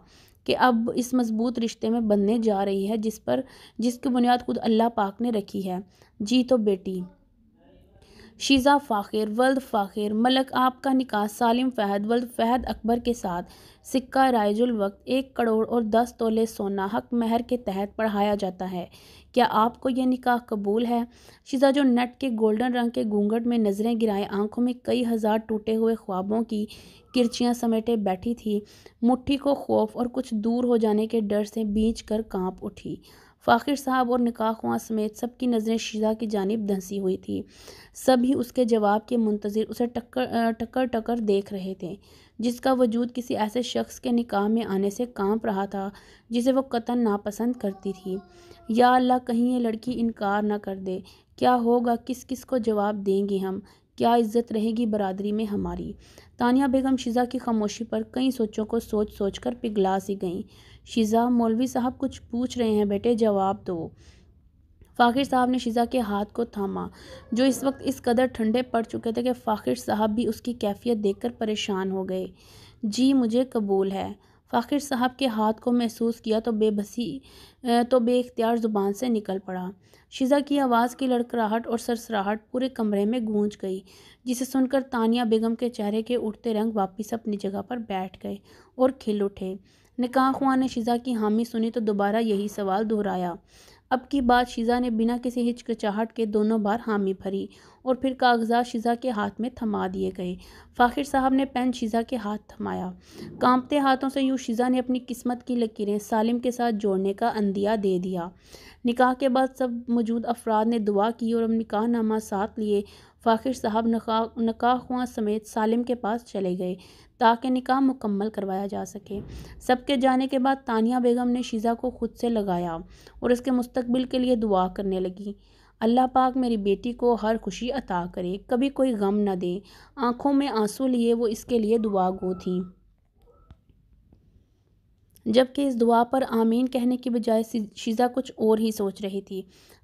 کہ اب اس مضبوط رشتے میں بندھنے جا رہی ہے جس کی بنیاد خود اللہ پاک نے رکھی ہے۔ جی تو بیٹی، شیزا فاخر ولد فاخر ملک، آپ کا نکاح سالم فہد ولد فہد اکبر کے ساتھ سکہ رائج الوقت 1 کروڑ اور 10 تولے سونا حق مہر کے تحت پڑھایا جاتا ہے۔ کیا آپ کو یہ نکاح قبول ہے؟ شیزا جو نیٹ کے گولڈن رنگ کے گھونگھٹ میں نظریں گرائے آنکھوں میں کئی ہزار ٹوٹے ہوئے خوابوں کی کرچیاں سمیٹے بیٹھی تھی، مٹھی کو خوف اور کچھ دور ہو جانے کے ڈر سے بھینچ کر کانپ اٹھی۔ فاخر صاحب اور نکاح خواں سمیت سب کی نظریں شیزا کی جانب دھنسی ہوئی تھی۔ سب ہی اس کے جواب کے منتظر اسے ٹکر دیکھ رہے تھے، جس کا وجود کسی ایسے شخص کے نکاح میں آنے سے کانپ رہا تھا جسے وہ قطعاً ناپسند کرتی تھی۔ یا اللہ، کہیں یہ لڑکی انکار نہ کر دے۔ کیا ہوگا؟ کس کو جواب دیں گی ہم؟ کیا عزت رہے گی برادری میں ہماری؟ تانیہ بیگم شیزا کی خاموشی پر کئی سوچوں کو سوچ کر پگھلا سی گئیں۔ شیزا، مولوی صاحب کچھ پوچھ رہے ہیں بیٹے، جواب دو۔ فاخر صاحب نے شیزا کے ہاتھ کو تھاما، جو اس وقت اس قدر ٹھنڈے پڑ چکے تھے کہ فاخر صاحب بھی اس کی کیفیت دیکھ کر پریشان ہو گئے۔ جی مجھے قبول ہے۔ فاخر صاحب کے ہاتھ کو محسوس کیا تو بے اختیار زبان سے نکل پڑا۔ شیزا کی آواز کی لڑکھڑاہٹ اور سرسراہٹ پورے کمرے میں گونج گئی، جسے سن کر تانیہ بیگم کے چہرے کے اٹھتے رنگ واپس اپنی جگہ پر بیٹھ گئے اور کھل اٹھے۔ نکاح خواں نے شیزا کی حامی سنی تو دوبارہ یہی سوال دہرایا۔ اب کی بات شیزا نے بنا کسی ہچکچاہٹ کے دونوں بار حامی بھری اور پھر کاغذات شیزا کے ہاتھ میں تھما دیے گئے۔ فاخر صاحب نے پین شیزا کے ہاتھ تھمایا۔ کانپتے ہاتھوں سے یوں شیزا نے اپنی قسمت کی لکیریں سالم کے ساتھ جوڑنے کا عندیہ دے دیا۔ نکاح کے بعد سب موجود افراد نے دعا کی اور نکاح نامہ ساتھ لیے فاخر صاحب نکاح خواں سمیت سالم کے پاس چلے گئے تاکہ نکاح مکمل کروایا جا سکے۔ سب کے جانے کے بعد تانیہ بیگم نے شیزا کو خود سے لگایا اور اس کے مستقبل کے لیے دعا کرنے لگی۔ اللہ پاک میری بیٹی کو ہر خوشی عطا کرے، کبھی کوئی غم نہ دے۔ آنکھوں میں آنسو لیے وہ اس کے لیے دعا گو تھیں، جبکہ اس دعا پر آمین کہنے کی بجائے شیزا کچھ اور ہی سوچ رہی تھی۔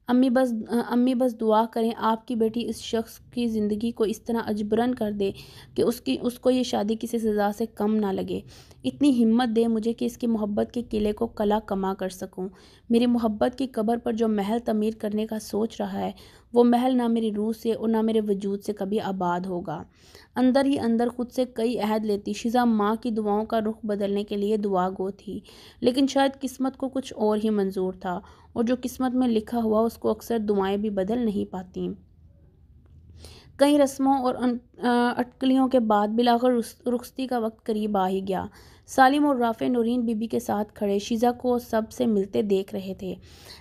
امی بس دعا کریں آپ کی بیٹی اس شخص کی زندگی کو اس طرح اجبراً کر دے کہ اس کو یہ شادی کسی سزا سے کم نہ لگے۔ اتنی ہمت دے مجھے کہ اس کی محبت کے قلعے کو قلعہ کما کر سکوں۔ میری محبت کی قبر پر جو محل تعمیر کرنے کا سوچ رہا ہے، وہ محل نہ میری روح سے اور نہ میرے وجود سے کبھی آباد ہوگا۔ اندر ہی اندر خود سے کئی عہد لیتی شیزا ماں کی دعاؤں کا رخ بدلنے کے لیے دعا گو تھی، لیکن شاید قسمت کو کچھ اور ہی منظور تھا، اور جو قسمت میں لکھا ہوا اس کو اکثر دعائیں بھی بدل نہیں پاتی۔ کئی رسموں اور اٹکلیوں کے بعد بالآخر رخصتی کا وقت قریب آ ہی گیا۔ سالم اور رافع نورین بی بی کے ساتھ کھڑے شیزا کو سب سے ملتے دیکھ رہے تھے۔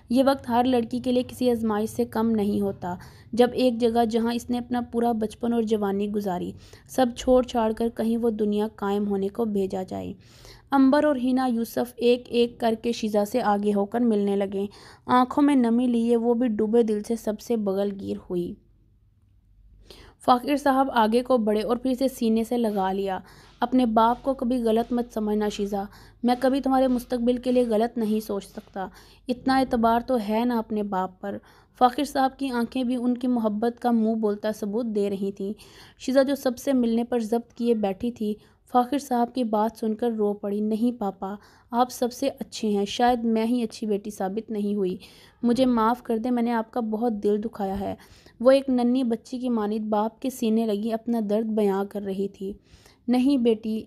یہ وقت ہر لڑکی کے لیے کسی آزمائش سے کم نہیں ہوتا، جب ایک جگہ جہاں اس نے اپنا پورا بچپن اور جوانی گزاری، سب چھوڑ چھاڑ کر کہیں وہ دنیا قائم ہونے کو بھیجا جائے۔ عنبر اور حنا یوسف ایک ایک کر کے شیزا سے آگے ہو کر ملنے لگے، آنکھوں میں نمی لیے وہ بھی ڈوبے دل سے سب سے بغل گیر ہوئی۔ فاخر صاحب آگے کو بڑھے اور پھر سے سینے سے لگا لیا۔ اپنے باپ کو کبھی غلط مت سمجھنا شیزا، میں کبھی تمہارے مستقبل کے لیے غلط نہیں سوچ سکتا۔ اتنا اعتبار تو ہے نا اپنے باپ پر۔ فاخر صاحب کی آنکھیں بھی ان کی محبت کا منہ بولتا ثبوت دے رہی تھیں۔ شیزا جو سب سے ملنے پر ضبط کیے بیٹھی تھی، فاخر صاحب کی بات سن کر رو پڑی۔ نہیں پاپا، آپ سب سے اچھے ہیں، شاید میں ہی اچھی بیٹی ثابت نہیں ہوئی، مجھے معاف کر دیں، میں نے آپ کا بہت دل دکھایا ہے۔ وہ ایک ننھی بچی کی مانند باپ کے سینے لگی اپنا درد بیاں کر رہی تھی۔ نہیں بیٹی،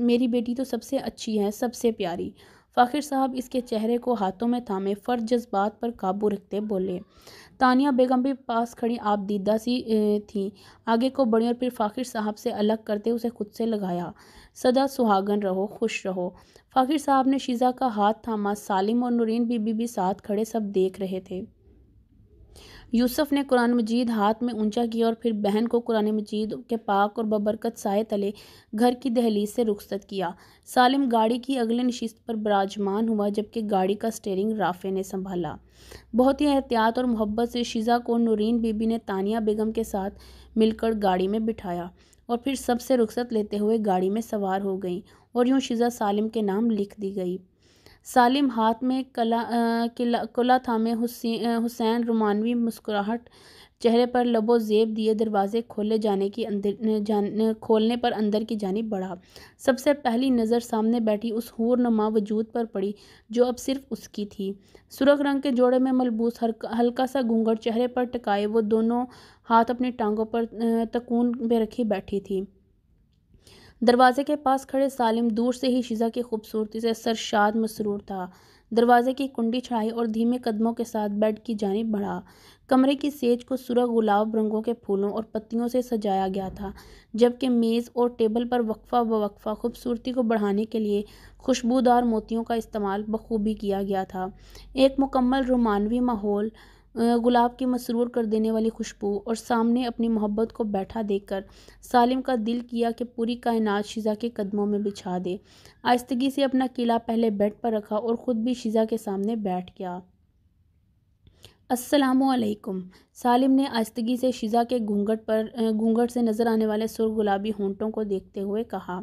میری بیٹی تو سب سے اچھی ہے، سب سے پیاری۔ فاخر صاحب اس کے چہرے کو ہاتھوں میں تھامے فرد جذبات پر قابو رکھتے بولے۔ تانیہ بیگم بھی پاس کھڑی آپ دیدہ سی تھیں، آگے کو بڑھی اور پھر فاخر صاحب سے الگ کرتے اسے خود سے لگایا۔ سدا سہاگن رہو، خوش رہو۔ فاخر صاحب نے شیزا کا ہاتھ تھاما۔ سالم اور نورین بی بی بھی ساتھ کھڑے سب دیکھ رہے تھے۔ یوسف نے قرآن مجید ہاتھ میں اونچا کیا اور پھر بہن کو قرآن مجید کے پاک اور ببرکت سائے تلے گھر کی دہلیز سے رخصت کیا۔ سالم گاڑی کی اگلے نشست پر براجمان ہوا جبکہ گاڑی کا اسٹیئرنگ رافع نے سنبھالا۔ بہت ہی احتیاط اور محبت سے شیزا کو نورین بی بی نے تانیہ بیگم کے ساتھ مل کر گاڑی میں بٹھایا اور پھر سب سے رخصت لیتے ہوئے گاڑی میں سوار ہو گئیں اور یوں شیزا سالم کے نام لکھ دی گئی۔ سالم ہاتھ میں کلا تھامے حسین رومانوی مسکراہٹ چہرے پر لب و زیب دیے دروازے کھولنے پر اندر کی جانب بڑھا۔ سب سے پہلی نظر سامنے بیٹھی اس حور نما وجود پر پڑی جو اب صرف اس کی تھی۔ سرخ رنگ کے جوڑے میں ملبوس ہلکا سا گھونگھٹ چہرے پر ٹکائے وہ دونوں ہاتھ اپنی ٹانگوں پر تکون پہ رکھی بیٹھی تھی۔ دروازے کے پاس کھڑے سالم دور سے ہی شیزا کی خوبصورتی سے سرشاد مسرور تھا۔ دروازے کی کنڈی چھڑائی اور دھیمے قدموں کے ساتھ بیڈ کی جانب بڑھا۔ کمرے کی سیج کو سرخ گلاب رنگوں کے پھولوں اور پتیوں سے سجایا گیا تھا جبکہ میز اور ٹیبل پر وقفہ بوقفہ خوبصورتی کو بڑھانے کے لیے خوشبودار موتیوں کا استعمال بخوبی کیا گیا تھا۔ ایک مکمل رومانوی ماحول، گلاب کی مسرور کر دینے والی خوشبو اور سامنے اپنی محبت کو بیٹھا دیکھ کر سالم کا دل کیا کہ پوری کائنات شیزا کے قدموں میں بچھا دے۔ آہستگی سے اپنا کیلا پہلے بیڈ پر رکھا اور خود بھی شیزا کے سامنے بیٹھ گیا۔ السلام علیکم، سالم نے آہستگی سے شیزا کے گھونگھٹ سے نظر آنے والے سرخ گلابی ہونٹوں کو دیکھتے ہوئے کہا۔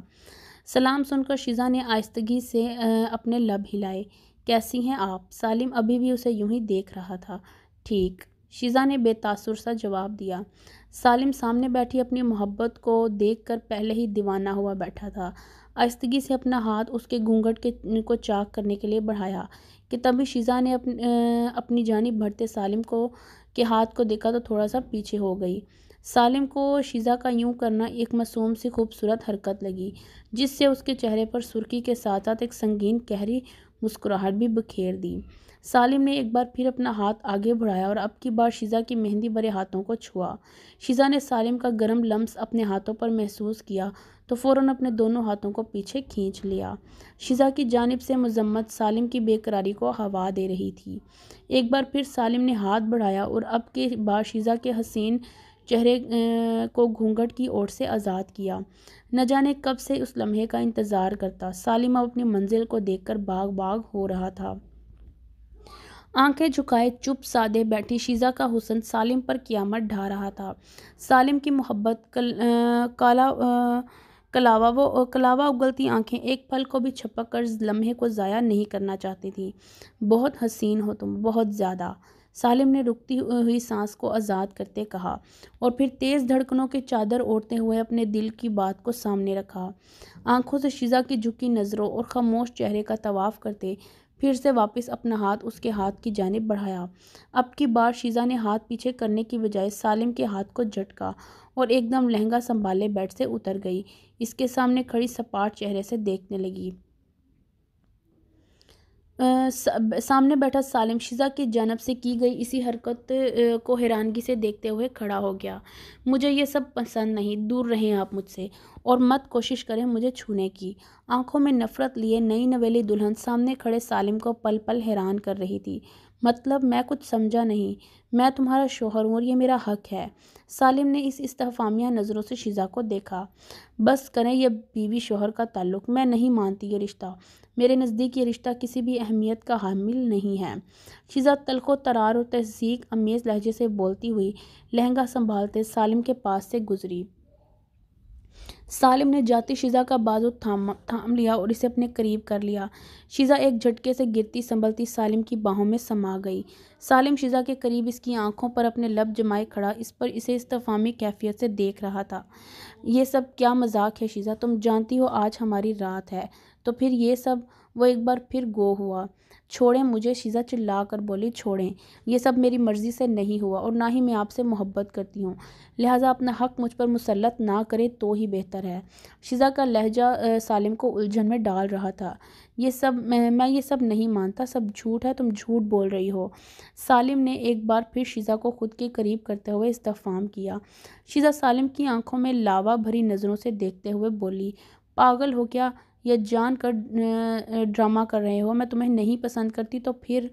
سلام سن کر شیزا نے آہستگی سے اپنے لب ہلائے۔ کیسی ہیں آپ؟ سالم ابھی بھی اسے یوں ہی دیکھ رہا تھا۔ ٹھیک، شیزا نے بے تاثر سا جواب دیا۔ سالم سامنے بیٹھی اپنی محبت کو دیکھ کر پہلے ہی دیوانہ ہوا بیٹھا تھا۔ آہستگی سے اپنا ہاتھ اس کے گھونگھٹ کو چاک کرنے کے لیے بڑھایا کہ تبھی شیزا نے اپنی جانب بڑھتے سالم کے ہاتھ کو دیکھا تو تھوڑا سا پیچھے ہو گئی۔ سالم کو شیزا کا یوں کرنا ایک معصوم سی خوبصورت حرکت لگی جس سے اس کے چہرے پر سرخی کے ساتھ ساتھ ایک سنگین گہری مسکراہٹ بھی بکھیر دی۔ سالم نے ایک بار پھر اپنا ہاتھ آگے بڑھایا اور اب کی بار شیزا کی مہندی بھرے ہاتھوں کو چھوا۔ شیزا نے سالم کا گرم لمس اپنے ہاتھوں پر محسوس کیا تو فوراً اپنے دونوں ہاتھوں کو پیچھے کھینچ لیا۔ شیزا کی جانب سے مذمت سالم کی بے قراری کو ہوا دے رہی تھی۔ ایک بار پھر سالم نے ہاتھ بڑھایا اور اب کی بار شیزا کے حسین چہرے کو گھونگھٹ کی اوٹ سے آزاد کیا۔ نہ جانے کب سے اس لمحے کا انتظار کرتا، سالم اب اپنی منزل کو دیکھ کر باغ باغ ہو رہا تھا۔ آنکھیں جھکائے چپ سادے بیٹھی شیزا کا حسن سالم پر قیامت ڈھا رہا تھا۔ سالم کی محبت کلاوہ اگلتی آنکھیں ایک پل کو بھی چھپک کر لمحے کو ضائع نہیں کرنا چاہتی تھیں۔ بہت حسین ہو تم، بہت زیادہ، سالم نے رکتی ہوئی سانس کو آزاد کرتے کہا اور پھر تیز دھڑکنوں کی چادر اوڑھتے ہوئے اپنے دل کی بات کو سامنے رکھا۔ آنکھوں سے شیزا کی جھکی نظروں اور خاموش چہرے کا طواف کرتے پھر سے واپس اپنا ہاتھ اس کے ہاتھ کی جانب بڑھایا۔ اب کی بار شیزا نے ہاتھ پیچھے کرنے کی بجائے سالم کے ہاتھ کو جھٹکا اور ایک دم لہنگا سنبھالے بیڈ سے اتر گئی۔ اس کے سامنے کھڑی سپاٹ چہرے سے دیکھنے لگی۔ سامنے بیٹھا سالم شیزا کی جانب سے کی گئی اسی حرکت کو حیرانگی سے دیکھتے ہوئے کھڑا ہو گیا۔ مجھے یہ سب پسند نہیں، دور رہیں آپ مجھ سے اور مت کوشش کریں مجھے چھونے کی۔ آنکھوں میں نفرت لیے نئی نویلی دلہن سامنے کھڑے سالم کو پل پل حیران کر رہی تھی۔ مطلب میں کچھ سمجھا نہیں۔ میں تمہارا شوہر ہوں اور یہ میرا حق ہے۔ سالم نے اس استفہامیہ نظروں سے شیزا کو دیکھا۔ بس کریں یہ بیوی شوہر کا تعلق، میں نہیں مانتی یہ رشتہ۔ میرے نزدیک یہ رشتہ کسی بھی اہمیت کا حامل نہیں ہے۔ شیزا تلخ و ترار اور تہذیب امیز لہجے سے بولتی ہوئی لہنگا سنبھالتے سالم کے پاس سے گزری۔ سالم نے جاتی شیزا کا بازو تھام لیا اور اسے اپنے قریب کر لیا۔ شیزا ایک جھٹکے سے گرتی سنبھلتی سالم کی باہوں میں سما گئی۔ سالم شیزا کے قریب اس کی آنکھوں پر اپنے لب جمائے کھڑا اسے استفہامی کیفیت سے دیکھ رہا تھا۔ یہ سب کیا مذاق ہے شیزا؟ تم جانتی ہو آج ہماری رات ہے۔ تو پھر یہ سب؟ وہ ایک بار پھر گو ہوا۔ چھوڑیں مجھے، شیزا چلا کر بولی، چھوڑیں۔ یہ سب میری مرضی سے نہیں ہوا اور نہ ہی میں آپ سے محبت کرتی ہوں، لہٰذا اپنا حق مجھ پر مسلط نہ کریں تو ہی بہتر ہے۔ شیزا کا لہجہ سالم کو الجھن میں ڈال رہا تھا۔ میں یہ سب نہیں مانتا، سب جھوٹ ہے، تم جھوٹ بول رہی ہو۔ سالم نے ایک بار پھر شیزا کو خود کے قریب کرتے ہوئے استفہام کیا۔ شیزا سالم کی آنکھوں میں لاوا بھری نظروں سے دیکھتے ہوئے بولی، پاگل ہو کیا؟ یہ جان کر ڈرامہ کر رہے ہو میں تمہیں نہیں پسند کرتی؟ تو پھر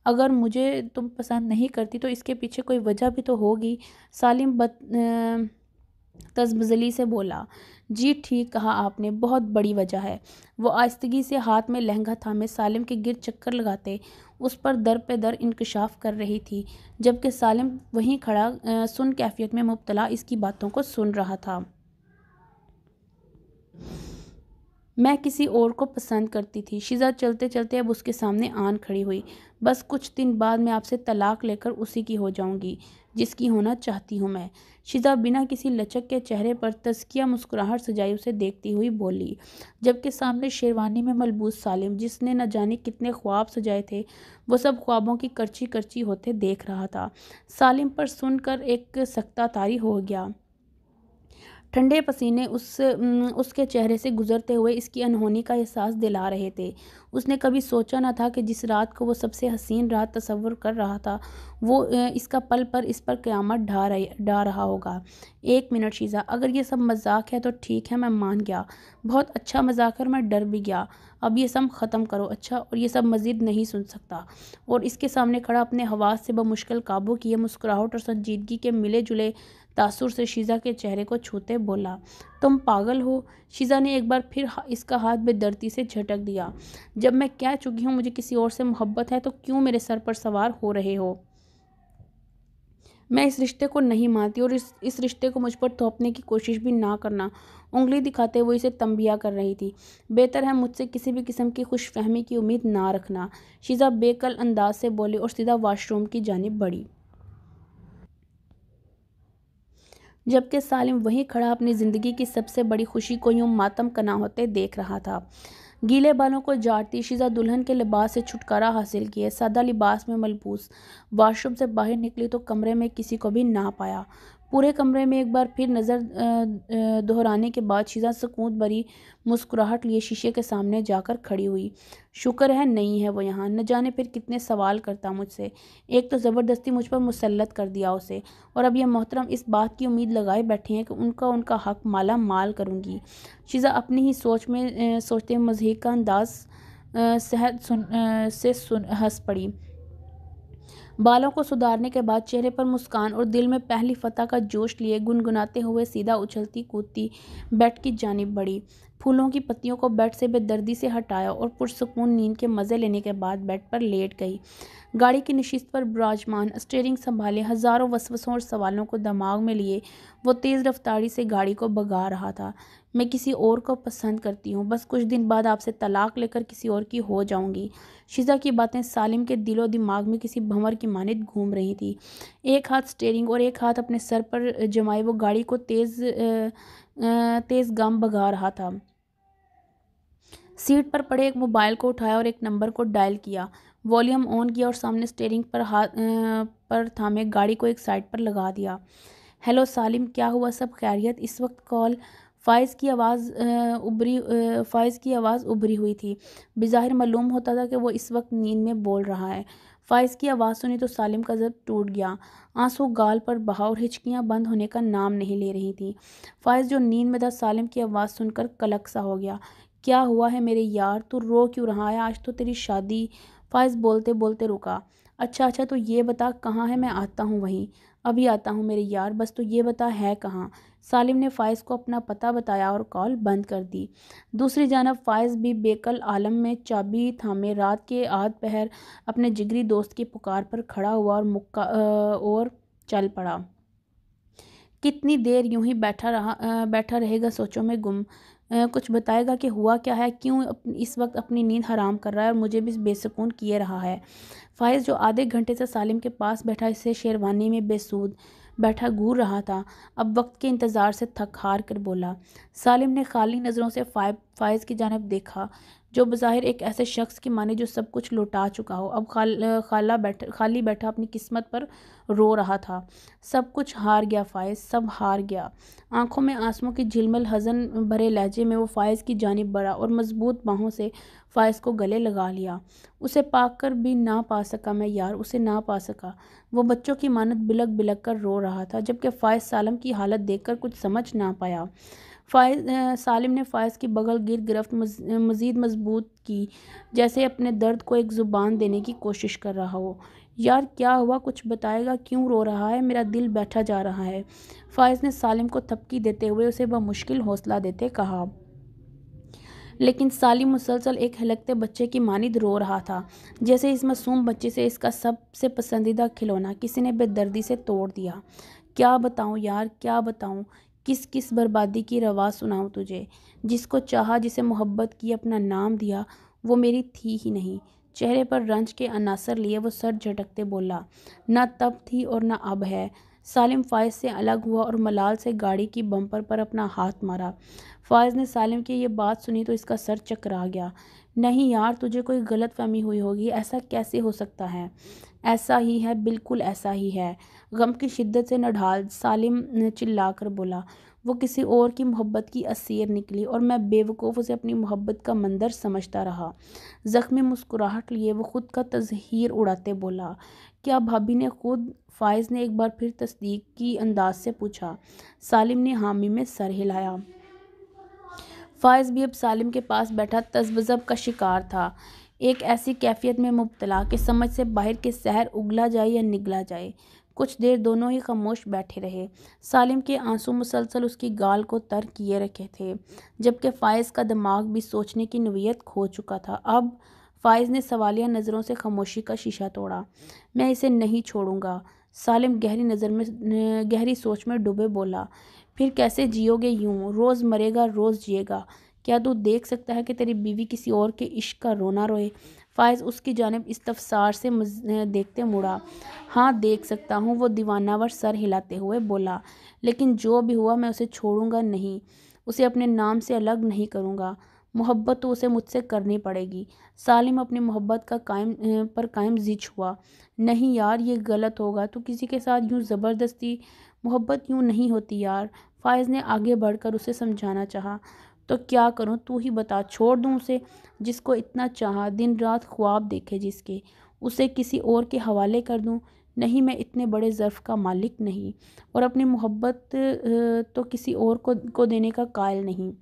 اگر مجھے تم پسند نہیں کرتی تو اس کے پیچھے کوئی وجہ بھی تو ہوگی۔ سالم تذبذلی سے بولا، جی ٹھیک کہا آپ نے، بہت بڑی وجہ ہے۔ وہ آہستگی سے ہاتھ میں لہنگا تھامے سالم کے گرد چکر لگاتے اس پر در پہ در انکشاف کر رہی تھی، جبکہ سالم وہیں کھڑا سن کیفیت میں مبتلا اس کی باتوں کو سن رہا تھا۔ میں کسی اور کو پسند کرتی تھی۔ شیزا چلتے چلتے اب اس کے سامنے آن کھڑی ہوئی۔ بس کچھ دن بعد میں آپ سے طلاق لے کر اسی کی ہو جاؤں گی جس کی ہونا چاہتی ہوں میں۔ شیزا بنا کسی لچک کے چہرے پر تزکیہ مسکراہٹ سجائے اسے دیکھتی ہوئی بولی، جبکہ سامنے شیروانی میں ملبوس سالم، جس نے نہ جانے کتنے خواب سجائے تھے، وہ سب خوابوں کی کرچی کرچی ہوتے دیکھ رہا تھا۔ سالم پر سن کر ایک سکتہ طاری ہو گیا۔ ٹھنڈے پسینے اس کے چہرے سے گزرتے ہوئے اس کی انہونی کا احساس دلا رہے تھے۔ اس نے کبھی سوچا نہ تھا کہ جس رات کو وہ سب سے حسین رات تصور کر رہا تھا، وہ اس کا پل پر اس پر قیامت ڈھا رہا ہوگا۔ ایک منٹ شیزا، اگر یہ سب مذاق ہے تو ٹھیک ہے، میں مان گیا، بہت اچھا مذاق ہے اور میں ڈر بھی گیا۔ اب یہ سب ختم کرو، اچھا؟ اور یہ سب مزید نہیں سن سکتا۔ اور اس کے سامنے کھڑا اپنے حواس سے بمشکل قابو کیے مسکراہٹ اور سنجیدگی کے ملے جلے تاثر سے شیزا کے چہرے کو چھوتے بولا، تم پاگل ہو؟ شیزا نے ایک بار پھر اس کا ہاتھ بے دردی سے جھٹک دیا۔ جب میں کہہ چکی ہوں مجھے کسی اور سے محبت ہے تو کیوں میرے سر پر سوار ہو رہے ہو؟ میں اس رشتے کو نہیں مانتی اور اس رشتے کو مجھ پر تھوپنے کی کوشش بھی نہ کرنا۔ انگلی دکھاتے ہوئے اسے تنبیہ کر رہی تھی۔ بہتر ہے مجھ سے کسی بھی قسم کی خوش فہمی کی امید نہ رکھنا، شیزا بے کل انداز سے بولی اور سیدھا واش روم کی جانب بڑھی۔ جبکہ سالم وہیں کھڑا اپنی زندگی کی سب سے بڑی خوشی کو یوں ماتم کنا ہوتے دیکھ رہا تھا۔ گیلے بالوں کو جھاڑتی شیزا دلہن کے لباس سے چھٹکارا حاصل کیے سادہ لباس میں ملبوس واش روم سے باہر نکلی تو کمرے میں کسی کو بھی نہ پایا۔ پورے کمرے میں ایک بار پھر نظر دہرانے کے بعد شیزا سکون بھری مسکراہٹ لیے شیشے کے سامنے جا کر کھڑی ہوئی۔ شکر ہے نہیں ہے وہ یہاں، نہ جانے پھر کتنے سوال کرتا مجھ سے۔ ایک تو زبردستی مجھ پر مسلط کر دیا اسے، اور اب یہ محترم اس بات کی امید لگائے بیٹھے ہیں کہ ان کا حق مالا مال کروں گی۔ شیزا اپنی ہی سوچ میں سوچتے مضحکہ انداز سے ہنس پڑی۔ بالوں کو سدھارنے کے بعد چہرے پر مسکان اور دل میں پہلی فتح کا جوش لیے گنگناتے ہوئے سیدھا اچھلتی کودتی بیڈ کی جانب بڑھی۔ پھولوں کی پتیوں کو بیڈ سے بے دردی سے ہٹایا اور پرسکون نیند کے مزے لینے کے بعد بیڈ پر لیٹ گئی۔ گاڑی کی نشست پر براجمان، اسٹیئرنگ سنبھالے ہزاروں وسوسوں اور سوالوں کو دماغ میں لیے وہ تیز رفتاری سے گاڑی کو بھگا رہا تھا۔ میں کسی اور کو پسند کرتی ہوں، بس کچھ دن بعد آپ سے طلاق لے کر کسی اور کی ہو جاؤں گی۔ شیزا کی باتیں سالم کے دل و دماغ میں کسی بھنور کی مانند گھوم رہی تھی۔ ایک ہاتھ اسٹیئرنگ اور ایک ہاتھ اپنے سر پر جمائے وہ گاڑی کو تیز گام بھگا رہا تھا۔ سیٹ پر پڑے ایک موبائل کو اٹھایا اور ایک نمبر کو ڈائل کیا، والیوم آن کیا اور سامنے اسٹیئرنگ پر تھامے گاڑی کو ایک سائڈ پر لگا دیا۔ ہیلو سالم، کیا ہوا؟ سب خیریت؟ اس وقت کال؟ فائز کی آواز ابھری ہوئی تھی۔ بظاہر معلوم ہوتا تھا کہ وہ اس وقت نیند میں بول رہا ہے۔ فائز کی آواز سنی تو سالم کا ضبط ٹوٹ گیا۔ آنسو گال پر بہا اور ہچکیاں بند ہونے کا نام نہیں لے رہی تھیں۔ فائز جو نیند میں تھا سالم کی آواز سن کر کلک سا ہو گیا۔ کیا ہوا ہے میرے یار؟ تو رو کیوں رہا ہے؟ آج تو تیری شادی۔ فائز بولتے بولتے رکا۔ اچھا اچھا، تو یہ بتا کہاں ہے، میں آتا ہوں وہیں۔ ابھی آتا ہوں میرے یار، بس تو یہ بتا ہے کہاں۔ سالم نے فائز کو اپنا پتہ بتایا اور کال بند کر دی۔ دوسری جانب فائز بھی بیکل عالم میں چابی تھامے رات کے آدھ پہر اپنے جگری دوست کی پکار پر کھڑا ہوا اور چل پڑا۔ کتنی دیر یوں ہی بیٹھا رہے گا سوچوں میں گم؟ کچھ بتائے گا کہ ہوا کیا ہے، کیوں اس وقت اپنی نیند حرام کر رہا ہے اور مجھے بھی بے سکون کیے رہا ہے؟ فائز جو آدھے گھنٹے سے سالم کے پاس بیٹھا اسے شیروانی میں بے سود بیٹھا گھور رہا تھا، اب وقت کے انتظار سے تھک ہار کر بولا۔ سالم نے خالی نظروں سے فائز کی جانب دیکھا، جو بظاہر ایک ایسے شخص کی مانے جو سب کچھ لوٹا چکا ہو، اب خالی بیٹھا اپنی قسمت پر رو رہا تھا۔ سب کچھ ہار گیا فائز، سب ہار گیا۔ آنکھوں میں آنسوؤں کی جھلمل حزن بھرے لہجے میں وہ فائز کی جانب بڑھا اور مضبوط باہوں سے فائز کو گلے لگا لیا۔ اسے پا کر بھی نہ پا سکا میں یار، اسے نہ پا سکا۔ وہ بچوں کی مانند بلک بلک کر رو رہا تھا، جبکہ فائز سالم کی حالت دیکھ کر کچھ سمجھ نہ پایا۔ سالم نے فائز کی بغل گیر گرفت مزید مضبوط کی، جیسے اپنے درد کو ایک زبان دینے کی کوشش کر رہا ہو۔ یار کیا ہوا، کچھ بتائے گا، کیوں رو رہا ہے، میرا دل بیٹھا جا رہا ہے۔ فائز نے سالم کو تھپکی دیتے ہوئے اسے بمشکل حوصلہ دیتے کہا۔ لیکن سالم مسلسل ایک ہلکتے بچے کی مانند رو رہا تھا، جیسے اس معصوم بچے سے اس کا سب سے پسندیدہ کھلونا کسی نے بے دردی سے توڑ دیا۔ کیا بتاؤں یار، کیا بتاؤں، کس بربادی کی روا سناؤں تجھے؟ جس کو چاہا، جسے محبت کی، اپنا نام دیا، وہ میری تھی ہی نہیں۔ چہرے پر رنج کے عناصر لیے وہ سر جھٹکتے بولا، نہ تب تھی اور نہ اب ہے۔ سالم فائز سے الگ ہوا اور ملال سے گاڑی کی بمپر پر اپنا ہاتھ مارا۔ فائز نے سالم کی یہ بات سنی تو اس کا سر چکرا گیا۔ نہیں یار، تجھے کوئی غلط فہمی ہوئی ہوگی، ایسا کیسے ہو سکتا ہے؟ ایسا ہی ہے، بالکل ایسا ہی ہے۔ غم کی شدت سے نہ ڈھال سالم چلا کر بولا، وہ کسی اور کی محبت کی اسیر نکلی اور میں بے وقوف اسے اپنی محبت کا مندر سمجھتا رہا۔ زخمی مسکراہٹ لیے وہ خود کا تزہیر اڑاتے بولا، کیا بھابی نے خود؟ فائز نے ایک بار پھر تصدیق کی انداز سے پوچھا۔ سالم نے حامی میں سر ہلایا۔ فائز بھی اب سالم کے پاس بیٹھا تذبذب کا شکار تھا، ایک ایسی کیفیت میں مبتلا کہ سمجھ سے باہر کہ زہر اگلا جائے یا نگلا جائے۔ کچھ دیر دونوں ہی خاموش بیٹھے رہے۔ سالم کے آنسو مسلسل اس کی گال کو تر کیے رکھے تھے، جبکہ فائز کا دماغ بھی سوچنے کی نوعیت کھو چکا تھا۔ اب فائز نے سوالیہ نظروں سے خاموشی کا شیشہ توڑا۔ میں اسے نہیں چھوڑوں گا۔ سالم گہری سوچ میں ڈوبے بولا، پھر کیسے جیو گے یوں؟ روز مرے گا، روز جیے گا۔ کیا تو دیکھ سکتا ہے کہ تیری بیوی کسی اور کے عشق کا رونا روئے؟ فائز اس کی جانب استفسار سے دیکھتے مڑا۔ ہاں دیکھ سکتا ہوں، وہ دیوانہ ور سر ہلاتے ہوئے بولا، لیکن جو بھی ہوا میں اسے چھوڑوں گا نہیں، اسے اپنے نام سے الگ نہیں کروں گا۔ محبت تو اسے مجھ سے کرنی پڑے گی۔ سالم اپنی محبت کا قائم ذچ ہوا۔ نہیں یار، یہ غلط ہوگا، تو کسی کے ساتھ یوں زبردستی۔ محبت یوں نہیں ہوتی یار۔ فائز نے آگے بڑھ کر اسے سمجھانا چاہا۔ تو کیا کروں، تو ہی بتا، چھوڑ دوں اسے؟ جس کو اتنا چاہا، دن رات خواب دیکھے جس کے، اسے کسی اور کے حوالے کر دوں؟ نہیں، میں اتنے بڑے ظرف کا مالک نہیں، اور اپنی محبت تو کسی اور کو دینے کا قائل نہیں۔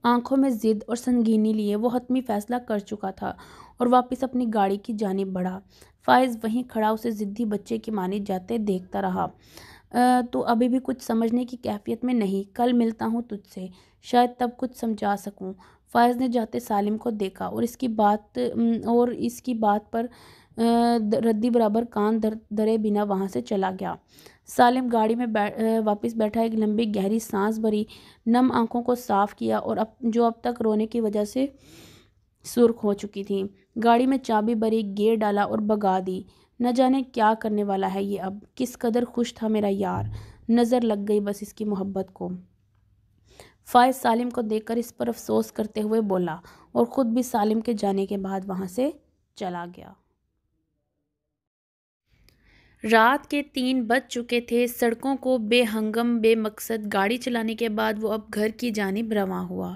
آنکھوں میں ضد اور سنگینی لیے وہ حتمی فیصلہ کر چکا تھا اور واپس اپنی گاڑی کی جانب بڑھا۔ فائز وہیں کھڑا اسے ضدی بچے کی مانند جاتے دیکھتا رہا۔ تو ابھی بھی کچھ سمجھنے کی کیفیت میں نہیں، کل ملتا ہوں تجھ سے، شاید تب کچھ سمجھا سکوں۔ فائز نے جاتے سالم کو دیکھا اور اس کی بات پر ردی برابر کان دھرے بنا وہاں سے چلا گیا۔ سالم گاڑی میں واپس بیٹھا ایک لمبی گہری سانس بھری، نم آنکھوں کو صاف کیا اور جو اب تک رونے کی وجہ سے سرخ ہو چکی تھی۔ گاڑی میں چابی بھری، گیئر ڈالا اور بھگا دی۔ نہ جانے کیا کرنے والا ہے یہ اب، کس قدر خوش تھا میرا یار، نظر لگ گئی بس اس کی محبت کو۔ فائز سالم کو دیکھ کر اس پر افسوس کرتے ہوئے بولا اور خود بھی سالم کے جانے کے بعد وہاں سے چلا گیا۔ رات کے 3 بج چکے تھے۔ سڑکوں کو بے ہنگم بے مقصد گاڑی چلانے کے بعد وہ اب گھر کی جانب رواں ہوا۔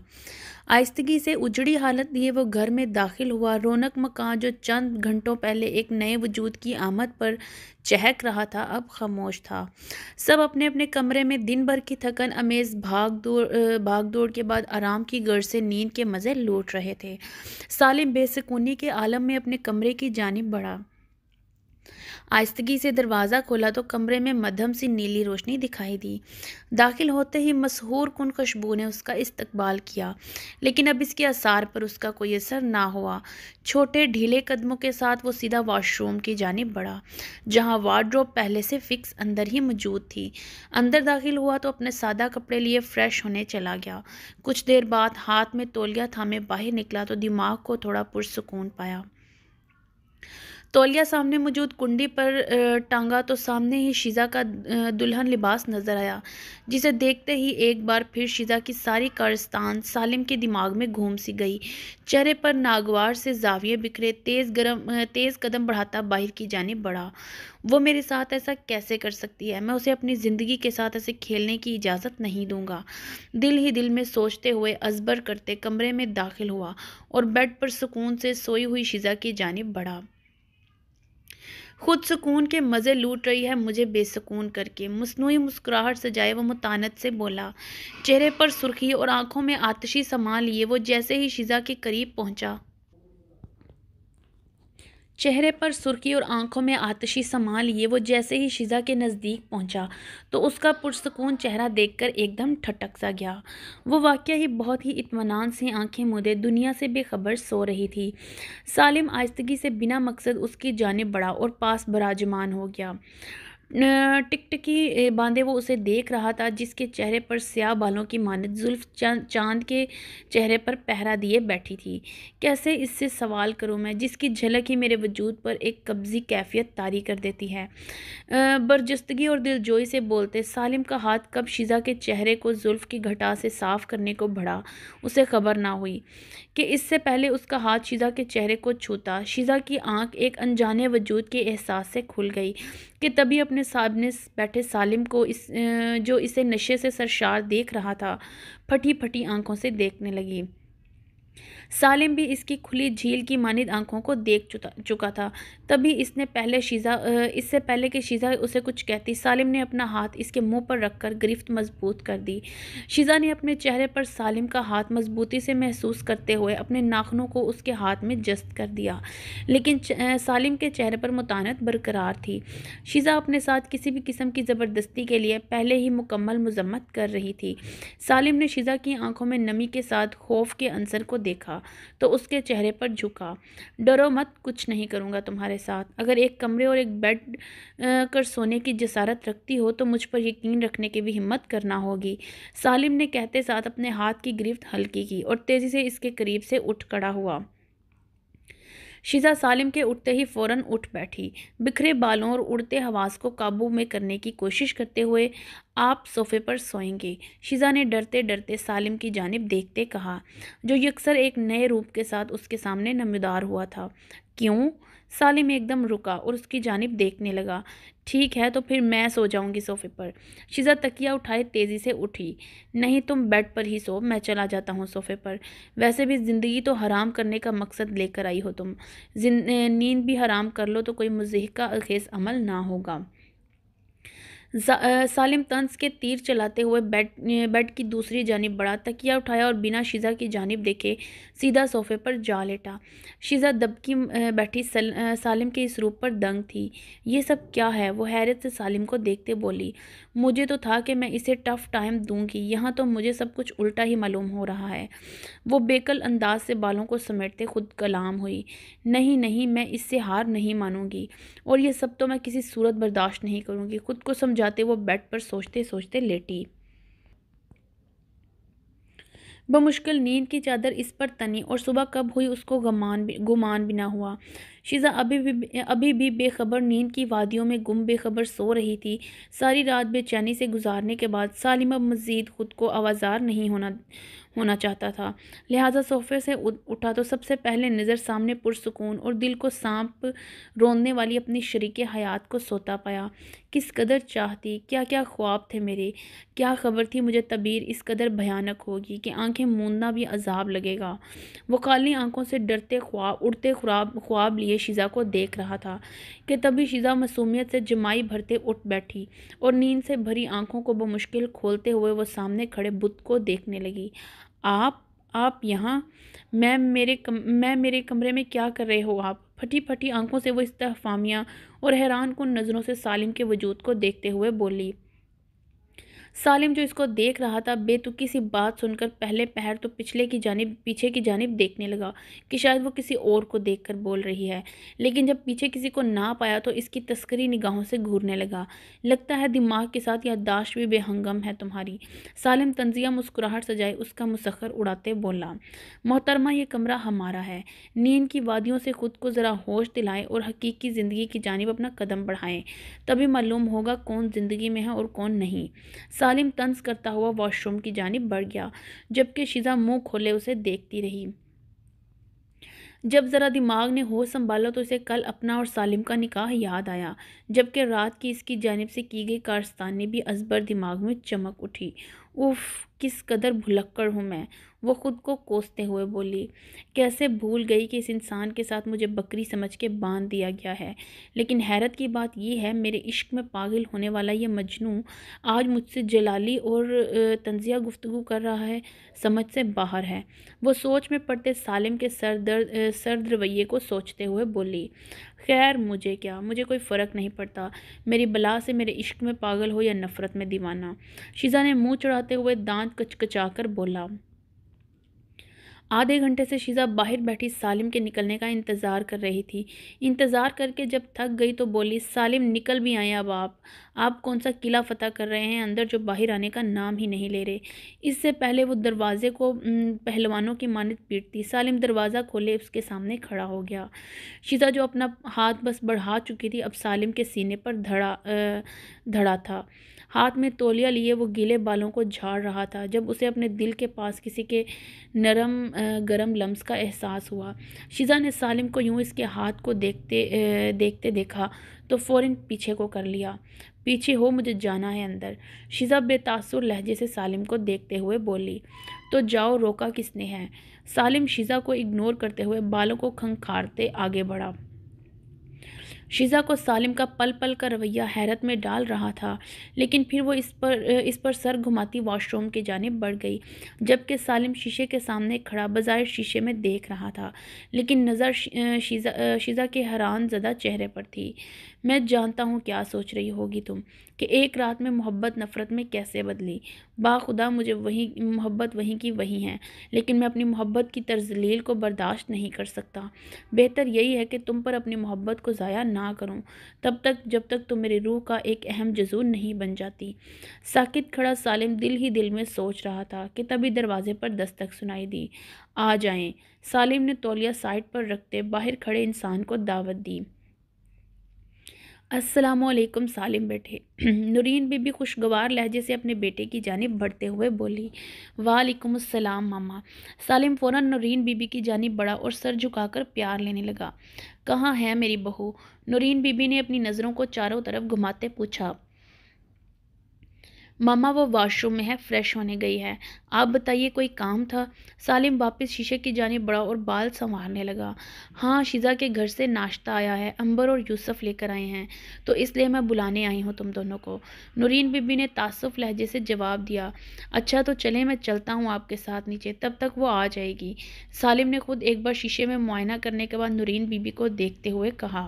آہستگی سے اجڑی حالت لیے وہ گھر میں داخل ہوا۔ رونق مکان جو چند گھنٹوں پہلے ایک نئے وجود کی آمد پر چہک رہا تھا، اب خاموش تھا۔ سب اپنے اپنے کمرے میں دن بھر کی تھکن امیز بھاگ دوڑ کے بعد آرام کی غرض سے نیند کے مزے لوٹ رہے تھے۔ سالم بے سکونی کے عالم میں اپنے کمرے کی جانب بڑھا۔ آہستگی سے دروازہ کھولا تو کمرے میں مدھم سی نیلی روشنی دکھائی دی۔ داخل ہوتے ہی مسحور کن خوشبو نے اس کا استقبال کیا، لیکن اب اس کے آثار پر اس کا کوئی اثر نہ ہوا۔ چھوٹے ڈھیلے قدموں کے ساتھ وہ سیدھا واش روم کی جانب بڑھا، جہاں وارڈروب پہلے سے فکس اندر ہی موجود تھی۔ اندر داخل ہوا تو اپنے سادہ کپڑے لیے فریش ہونے چلا گیا۔ کچھ دیر بعد ہاتھ میں تولیہ تھامے باہر نکلا تو دماغ کو تھوڑا پرسکون پایا۔ تولیہ سامنے موجود کنڈی پر ٹانگا تو سامنے ہی شیزا کا دلہن لباس نظر آیا، جسے دیکھتے ہی ایک بار پھر شیزا کی ساری کارستان سالم کے دماغ میں گھوم سی گئی۔ چہرے پر ناگوار سے زاویے بکھرے، تیز قدم بڑھاتا باہر کی جانب بڑھا۔ وہ میرے ساتھ ایسا کیسے کر سکتی ہے؟ میں اسے اپنی زندگی کے ساتھ ایسے کھیلنے کی اجازت نہیں دوں گا، دل ہی دل میں سوچتے ہوئے ازبر کرتے کمرے میں داخل ہوا اور بیڈ پر سکون سے سوئی ہوئی شیزا کی جانب بڑھا۔ خود سکون کے مزے لوٹ رہی ہے مجھے بے سکون کر کے، مصنوعی مسکراہٹ سجائے وہ متانت سے بولا۔ چہرے پر سرخی اور آنکھوں میں آتشی سما لیے وہ جیسے ہی شیزا کے قریب پہنچا شیزا کے نزدیک پہنچا تو اس کا پرسکون چہرہ دیکھ کر ایک دم ٹھٹک سا گیا۔ وہ واقعہ ہی بہت ہی اطمینان سے آنکھیں مودے دنیا سے بے خبر سو رہی تھی۔ سالم آہستگی سے بنا مقصد اس کی جانب بڑھا اور پاس براجمان ہو گیا۔ ٹکٹکی باندھے وہ اسے دیکھ رہا تھا، جس کے چہرے پر سیاہ بالوں کی مانند زلف چاند کے چہرے پر پہرا دیے بیٹھی تھی۔ کیسے اس سے سوال کروں میں، جس کی جھلک ہی میرے وجود پر ایک قبضی کیفیت طاری کر دیتی ہے؟ برجستگی اور دلجوئی سے بولتے سالم کا ہاتھ کب شیزا کے چہرے کو زلف کی گھٹا سے صاف کرنے کو بڑھا، اسے خبر نہ ہوئی کہ اس سے پہلے اس کا ہاتھ شیزا کے چہرے کو چھوتا، شیزا کی آنکھ ایک انجانے وجود کے احساس سے کھل گئی کہ تبھی اپنے سامنے بیٹھے سالم کو جو اسے نشے سے سرشار دیکھ رہا تھا، پھٹی پھٹی آنکھوں سے دیکھنے لگی۔ سالم بھی اس کی کھلی جھیل کی مانند آنکھوں کو دیکھ چکا تھا۔ تبھی اس سے پہلے کہ شیزا اسے کچھ کہتی، سالم نے اپنا ہاتھ اس کے منہ پر رکھ کر گرفت مضبوط کر دی۔ شیزا نے اپنے چہرے پر سالم کا ہاتھ مضبوطی سے محسوس کرتے ہوئے اپنے ناخنوں کو اس کے ہاتھ میں جست کر دیا، لیکن سالم کے چہرے پر متانت برقرار تھی۔ شیزا اپنے ساتھ کسی بھی قسم کی زبردستی کے لیے پہلے ہی مکمل مذمت کر رہی تھی۔ سالم نے شیزا کی آنکھوں میں نمی کے ساتھ خوف کے عنصر کو دیکھا تو اس کے چہرے پر جھکا۔ ڈرو مت، کچھ نہیں کروں گا تمہارے ساتھ۔ اگر ایک کمرے اور ایک بیڈ کر سونے کی جسارت رکھتی ہو تو مجھ پر یقین رکھنے کی بھی ہمت کرنا ہوگی۔ سالم نے کہتے ساتھ اپنے ہاتھ کی گرفت ہلکی کی اور تیزی سے اس کے قریب سے اٹھ کھڑا ہوا۔ شیزا سالم کے اٹھتے ہی فوراً اٹھ بیٹھی، بکھرے بالوں اور اڑتے حواس کو قابو میں کرنے کی کوشش کرتے ہوئے۔ آپ صوفے پر سوئیں گے؟ شیزا نے ڈرتے ڈرتے سالم کی جانب دیکھتے کہا، جو یکسر ایک نئے روپ کے ساتھ اس کے سامنے نمودار ہوا تھا۔ کیوں؟ سالم ایک دم رکا اور اس کی جانب دیکھنے لگا۔ ٹھیک ہے تو پھر میں سو جاؤں گی صوفے پر۔ شیزا تکیہ اٹھائے تیزی سے اٹھی۔ نہیں، تم بیڈ پر ہی سو، میں چلا جاتا ہوں صوفے پر۔ ویسے بھی زندگی تو حرام کرنے کا مقصد لے کر آئی ہو تم، نیند بھی حرام کر لو تو کوئی مضحکہ خیز عمل نہ ہوگا۔ سالم طنز کے تیر چلاتے ہوئے بیڈ کی دوسری جانب بڑھا، تکیہ اٹھایا اور بنا شیزا کی جانب دیکھے سیدھا صوفے پر جا لیٹا۔ شیزا دبکی بیٹھی سالم کے اس روپ پر دنگ تھی۔ یہ سب کیا ہے؟ وہ حیرت سے سالم کو دیکھتے بولی۔ مجھے تو تھا کہ میں اسے ٹف ٹائم دوں گی، یہاں تو مجھے سب کچھ الٹا ہی معلوم ہو رہا ہے۔ وہ بیکل انداز سے بالوں کو سمیٹتے خود کلام ہوئی۔ نہیں نہیں، میں اس سے ہار نہیں مانوں گی، اور یہ سب تو میں کسی صورت برداشت نہیں کروں گی۔ خود کو سمجھاتے وہ بیڈ پر سوچتے سوچتے لیٹی۔ بمشکل نیند کی چادر اس پر تنی اور صبح کب ہوئی اس کو گمان بھی نہ ہوا۔ شیزا ابھی بھی بے خبر نیند کی وادیوں میں گم بے خبر سو رہی تھی۔ ساری رات بے چینی سے گزارنے کے بعد سالم اب مزید خود کو آوازار نہیں ہونا چاہتا تھا، لہٰذا صوفے سے اٹھا تو سب سے پہلے نظر سامنے پرسکون اور دل کو سانپ روندنے والی اپنی شریک حیات کو سوتا پایا۔ کس قدر چاہتی، کیا کیا خواب تھے میرے، کیا خبر تھی مجھے تعبیر اس قدر بھیانک ہوگی کہ آنکھیں موندنا بھی عذاب لگے گا۔ وہ کالی آنکھوں سے ڈرتے اڑتے خواب لیے شیزا کو دیکھ رہا تھا کہ تبھی شیزا معصومیت سے جمائی بھرتے اٹھ بیٹھی اور نیند سے بھری آنکھوں کو بمشکل کھولتے ہوئے وہ سامنے کھڑے بت کو دیکھنے لگی۔ آپ یہاں؟ میں میرے کمرے میں کیا کر رہے ہو آپ؟ پھٹی پھٹی آنکھوں سے وہ استفہامیہ اور حیران کن نظروں سے سالم کے وجود کو دیکھتے ہوئے بولی۔ سالم جو اس کو دیکھ رہا تھا بے تکی سی بات سن کر پہلے پہر تو پیچھے کی جانب دیکھنے لگا کہ شاید وہ کسی اور کو دیکھ کر بول رہی ہے، لیکن جب پیچھے کسی کو نہ پایا تو اس کی تسخیری نگاہوں سے گھورنے لگا۔ لگتا ہے دماغ کے ساتھ یادداشت بھی بے ہنگم ہے تمہاری۔ سالم طنزیہ مسکراہٹ سجائے اس کا مسخر اڑاتے بولا۔ محترمہ یہ کمرہ ہمارا ہے، نیند کی وادیوں سے خود کو ذرا ہوش دلائیں اور حقیقی زندگی کی جانب اپنا قدم بڑھائیں، تبھی معلوم ہوگا کون زندگی میں ہے اور کون نہیں۔ سالم طنز کرتا ہوا واش روم کی جانب بڑھ گیا، جبکہ شیزہ منہ کھولے اسے دیکھتی رہی۔ جب ذرا دماغ نے ہوش سنبھالا تو اسے کل اپنا اور سالم کا نکاح یاد آیا، جبکہ رات کی اس کی جانب سے کی گئی کارستانی بھی ازبر دماغ میں چمک اٹھی۔ اف، کس قدر بھلکڑ ہوں میں، وہ خود کو کوستے ہوئے بولی۔ کیسے بھول گئی کہ اس انسان کے ساتھ مجھے بکری سمجھ کے باندھ دیا گیا ہے، لیکن حیرت کی بات یہ ہے میرے عشق میں پاگل ہونے والا یہ مجنوں آج مجھ سے جلالی اور طنزیہ گفتگو کر رہا ہے، سمجھ سے باہر ہے۔ وہ سوچ میں پڑتے سالم کے سرد رویے کو سوچتے ہوئے بولی۔ خیر مجھے کیا، مجھے کوئی فرق نہیں پڑتا، میری بلا سے میرے عشق میں پاگل ہو یا نفرت میں دیوانہ۔ شیزہ نے منہ چڑھاتے ہوئے دانت کچکچا کر بولا۔ آدھے گھنٹے سے شیزہ باہر بیٹھی سالم کے نکلنے کا انتظار کر رہی تھی۔ انتظار کر کے جب تھک گئی تو بولی، سالم نکل بھی آئے اب آپ کون سا قلعہ فتح کر رہے ہیں اندر جو باہر آنے کا نام ہی نہیں لے رہے۔ اس سے پہلے وہ دروازے کو پہلوانوں کی مانند پیٹتی۔ سالم دروازہ کھولے اس کے سامنے کھڑا ہو گیا۔ شیزہ جو اپنا ہاتھ بس بڑھا چکی تھی اب سالم کے سینے پر دھڑا تھا۔ ہاتھ میں تولیہ لیے وہ گیلے بالوں کو جھاڑ رہا تھا جب اسے اپنے دل کے پاس کسی کے نرم گرم لمس کا احساس ہوا۔ شیزہ نے سالم کو یوں اس کے ہاتھ کو دیکھتے دیکھا تو فوراً پیچھے کو کر لیا۔ پیچھے ہو، مجھے جانا ہے اندر، شیزہ بے تاثر لہجے سے سالم کو دیکھتے ہوئے بولی۔ تو جاؤ، روکا کس نے ہے؟ سالم شیزہ کو اگنور کرتے ہوئے بالوں کو کھنکھارتے آگے بڑھا۔ شیزہ کو سالم کا پل پل کا رویہ حیرت میں ڈال رہا تھا، لیکن پھر وہ اس پر سر گھماتی واش روم کی جانب بڑھ گئی، جبکہ سالم شیشے کے سامنے کھڑا بظاہر شیشے میں دیکھ رہا تھا، لیکن نظر شیزہ کے حیران زدہ چہرے پر تھی۔ میں جانتا ہوں کیا سوچ رہی ہوگی تم، کہ ایک رات میں محبت نفرت میں کیسے بدلی۔ باخدا مجھے محبت وہیں کی وہیں ہے، لیکن میں اپنی محبت کی تذلیل کو برداشت نہیں کر سکتا۔ بہتر یہی ہے کہ تم پر اپنی محبت کو ضائع نہ کروں تب تک جب تک تم میری روح کا ایک اہم جزو نہیں بن جاتی۔ ساکت کھڑا سالم دل ہی دل میں سوچ رہا تھا کہ تبھی دروازے پر دستک سنائی دی۔ آ جائیں، سالم نے تولیہ سائڈ پر رکھتے باہر کھڑے انسان کو دعوت دی۔ السلام علیکم سالم بیٹے، نورین بی بی خوشگوار لہجے سے اپنے بیٹے کی جانب بڑھتے ہوئے بولی۔ وعلیکم السلام ماما۔ سالم فوراً نورین بی بی کی جانب بڑھا اور سر جھکا کر پیار لینے لگا۔ کہاں ہے میری بہو؟ نورین بی بی نے اپنی نظروں کو چاروں طرف گھماتے پوچھا۔ ماما وہ واش روم میں ہے، فریش ہونے گئی ہے۔ آپ بتائیے، کوئی کام تھا؟ سالم واپس شیشے کی جانب بڑھا اور بال سنوارنے لگا۔ ہاں، شیزہ کے گھر سے ناشتہ آیا ہے، امبر اور یوسف لے کر آئے ہیں، تو اس لیے میں بلانے آئی ہوں تم دونوں کو، نورین بی بی نے تاسف لہجے سے جواب دیا۔ اچھا تو چلیں، میں چلتا ہوں آپ کے ساتھ نیچے، تب تک وہ آ جائے گی۔ سالم نے خود ایک بار شیشے میں معائنہ کرنے کے بعد نورین بی بی کو دیکھتے ہوئے کہا۔